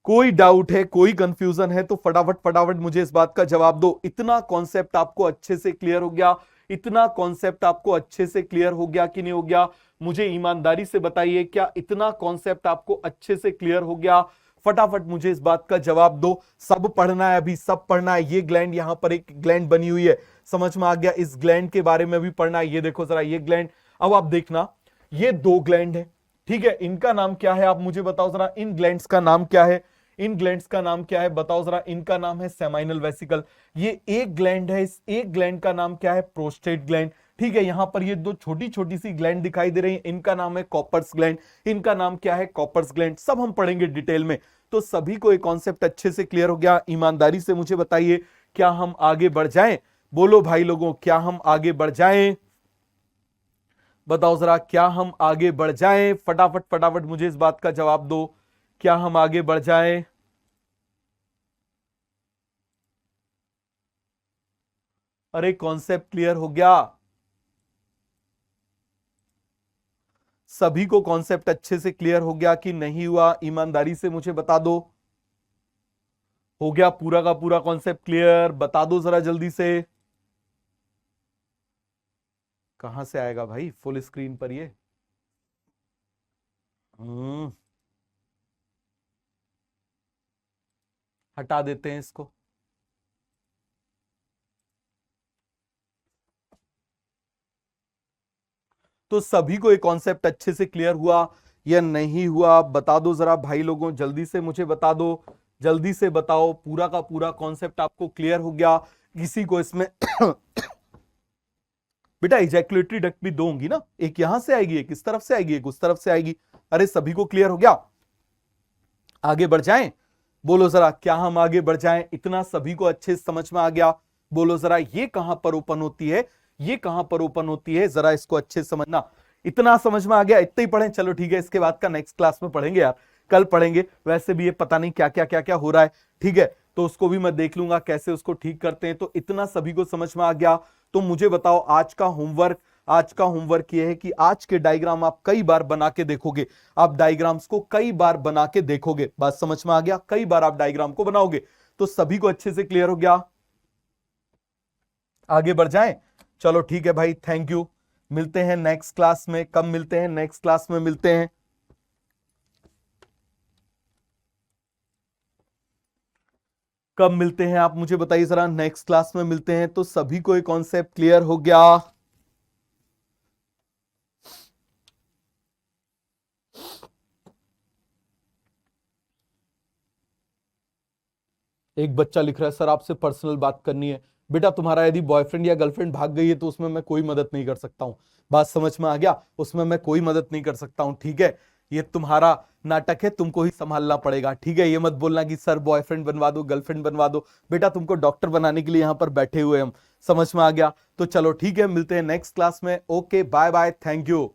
[SPEAKER 1] कोई डाउट है, कोई कंफ्यूजन है तो फटाफट फटाफट मुझे इस बात का जवाब दो। इतना कॉन्सेप्ट आपको अच्छे से क्लियर हो गया? इतना कॉन्सेप्ट आपको अच्छे से क्लियर हो गया कि नहीं हो गया? मुझे ईमानदारी से बताइए, क्या इतना कॉन्सेप्ट आपको अच्छे से क्लियर हो गया? फटाफट मुझे इस बात का जवाब दो। सब पढ़ना है, अभी सब पढ़ना है। ये ग्लैंड, यहां पर एक ग्लैंड बनी हुई है, समझ में आ गया? इस ग्लैंड के बारे में भी पढ़ना है। ये देखो जरा, ये ग्लैंड, अब आप देखना, ये दो ग्लैंड है, ठीक है? इनका नाम क्या है? आप मुझे बताओ जरा, इन ग्लैंड्स का नाम क्या है? इन ग्लैंड्स का नाम क्या है? बताओ जरा। इनका नाम है सेमाइनल वेसिकल। ये एक ग्लैंड है, इस एक ग्लैंड का नाम क्या है? प्रोस्टेट ग्लैंड, ठीक है? यहां पर ये दो छोटी छोटी सी ग्लैंड दिखाई दे रही है, इनका नाम है कॉपर्स ग्लैंड। इनका नाम क्या है? Cowper's gland. सब हम पढ़ेंगे डिटेल में। तो सभी को एक कॉन्सेप्ट अच्छे से क्लियर हो गया? ईमानदारी से मुझे बताइए, क्या हम आगे बढ़ जाएं? बोलो भाई लोगों, क्या हम आगे बढ़ जाएं? बताओ जरा, क्या हम आगे बढ़ जाएं? फटाफट फटाफट मुझे इस बात का जवाब दो, क्या हम आगे बढ़ जाएं? अरे कॉन्सेप्ट क्लियर हो गया? सभी को कॉन्सेप्ट अच्छे से क्लियर हो गया कि नहीं हुआ? ईमानदारी से मुझे बता दो। हो गया पूरा का पूरा कॉन्सेप्ट क्लियर? बता दो जरा जल्दी से। कहां से आएगा भाई फुल स्क्रीन पर ये? हम्म, हटा देते हैं इसको। तो सभी को ये कॉन्सेप्ट अच्छे से क्लियर हुआ या नहीं हुआ? बता दो जरा भाई लोगों, जल्दी से मुझे बता दो, जल्दी से बताओ। पूरा का पूरा कॉन्सेप्ट आपको क्लियर हो गया? किसी को इसमें बेटा इजैकुलेटरी डक्ट भी दो होंगी ना, एक यहां से आएगी, एक इस तरफ से आएगी, एक उस तरफ से आएगी। अरे सभी को क्लियर हो गया? आगे बढ़ जाएं? बोलो जरा, क्या हम आगे बढ़ जाएं? इतना सभी को अच्छे से समझ में आ गया? बोलो जरा, ये कहां पर ओपन होती है? ये कहां पर ओपन होती है? जरा इसको अच्छे से समझना। इतना समझ में आ गया? इतना ही पढ़ें? चलो ठीक है, इसके बाद का नेक्स्ट क्लास में पढ़ेंगे यार, कल पढ़ेंगे। वैसे भी ये पता नहीं क्या क्या क्या क्या हो रहा है, ठीक है? तो उसको भी मैं देख लूंगा कैसे उसको ठीक करते हैं। तो इतना सभी को समझ में आ गया? तो मुझे बताओ, आज का होमवर्क, आज का होमवर्क ये है कि आज के डायग्राम आप कई बार बना के देखोगे। आप डायग्राम्स को कई बार बना के देखोगे। बात समझ में आ गया? कई बार आप डायग्राम को बनाओगे। तो सभी को अच्छे से क्लियर हो गया? आगे बढ़ जाएं? चलो ठीक है भाई, थैंक यू। मिलते हैं नेक्स्ट क्लास में। कब मिलते हैं? नेक्स्ट क्लास में मिलते हैं। कब मिलते हैं आप मुझे बताइए जरा? नेक्स्ट क्लास में मिलते हैं। तो सभी को ये कॉन्सेप्ट क्लियर हो गया? एक बच्चा लिख रहा है, सर आपसे पर्सनल बात करनी है। बेटा तुम्हारा यदि बॉयफ्रेंड या गर्लफ्रेंड भाग गई है तो उसमें मैं कोई मदद नहीं कर सकता हूं। बात समझ में आ गया? उसमें मैं कोई मदद नहीं कर सकता हूं, ठीक है? ये तुम्हारा नाटक है, तुमको ही संभालना पड़ेगा, ठीक है? ये मत बोलना कि सर बॉयफ्रेंड बनवा दो, गर्लफ्रेंड बनवा दो। बेटा तुमको डॉक्टर बनाने के लिए यहां पर बैठे हुए हम, समझ में आ गया? तो चलो ठीक है, मिलते हैं नेक्स्ट क्लास में। Okay, bye bye, thank you.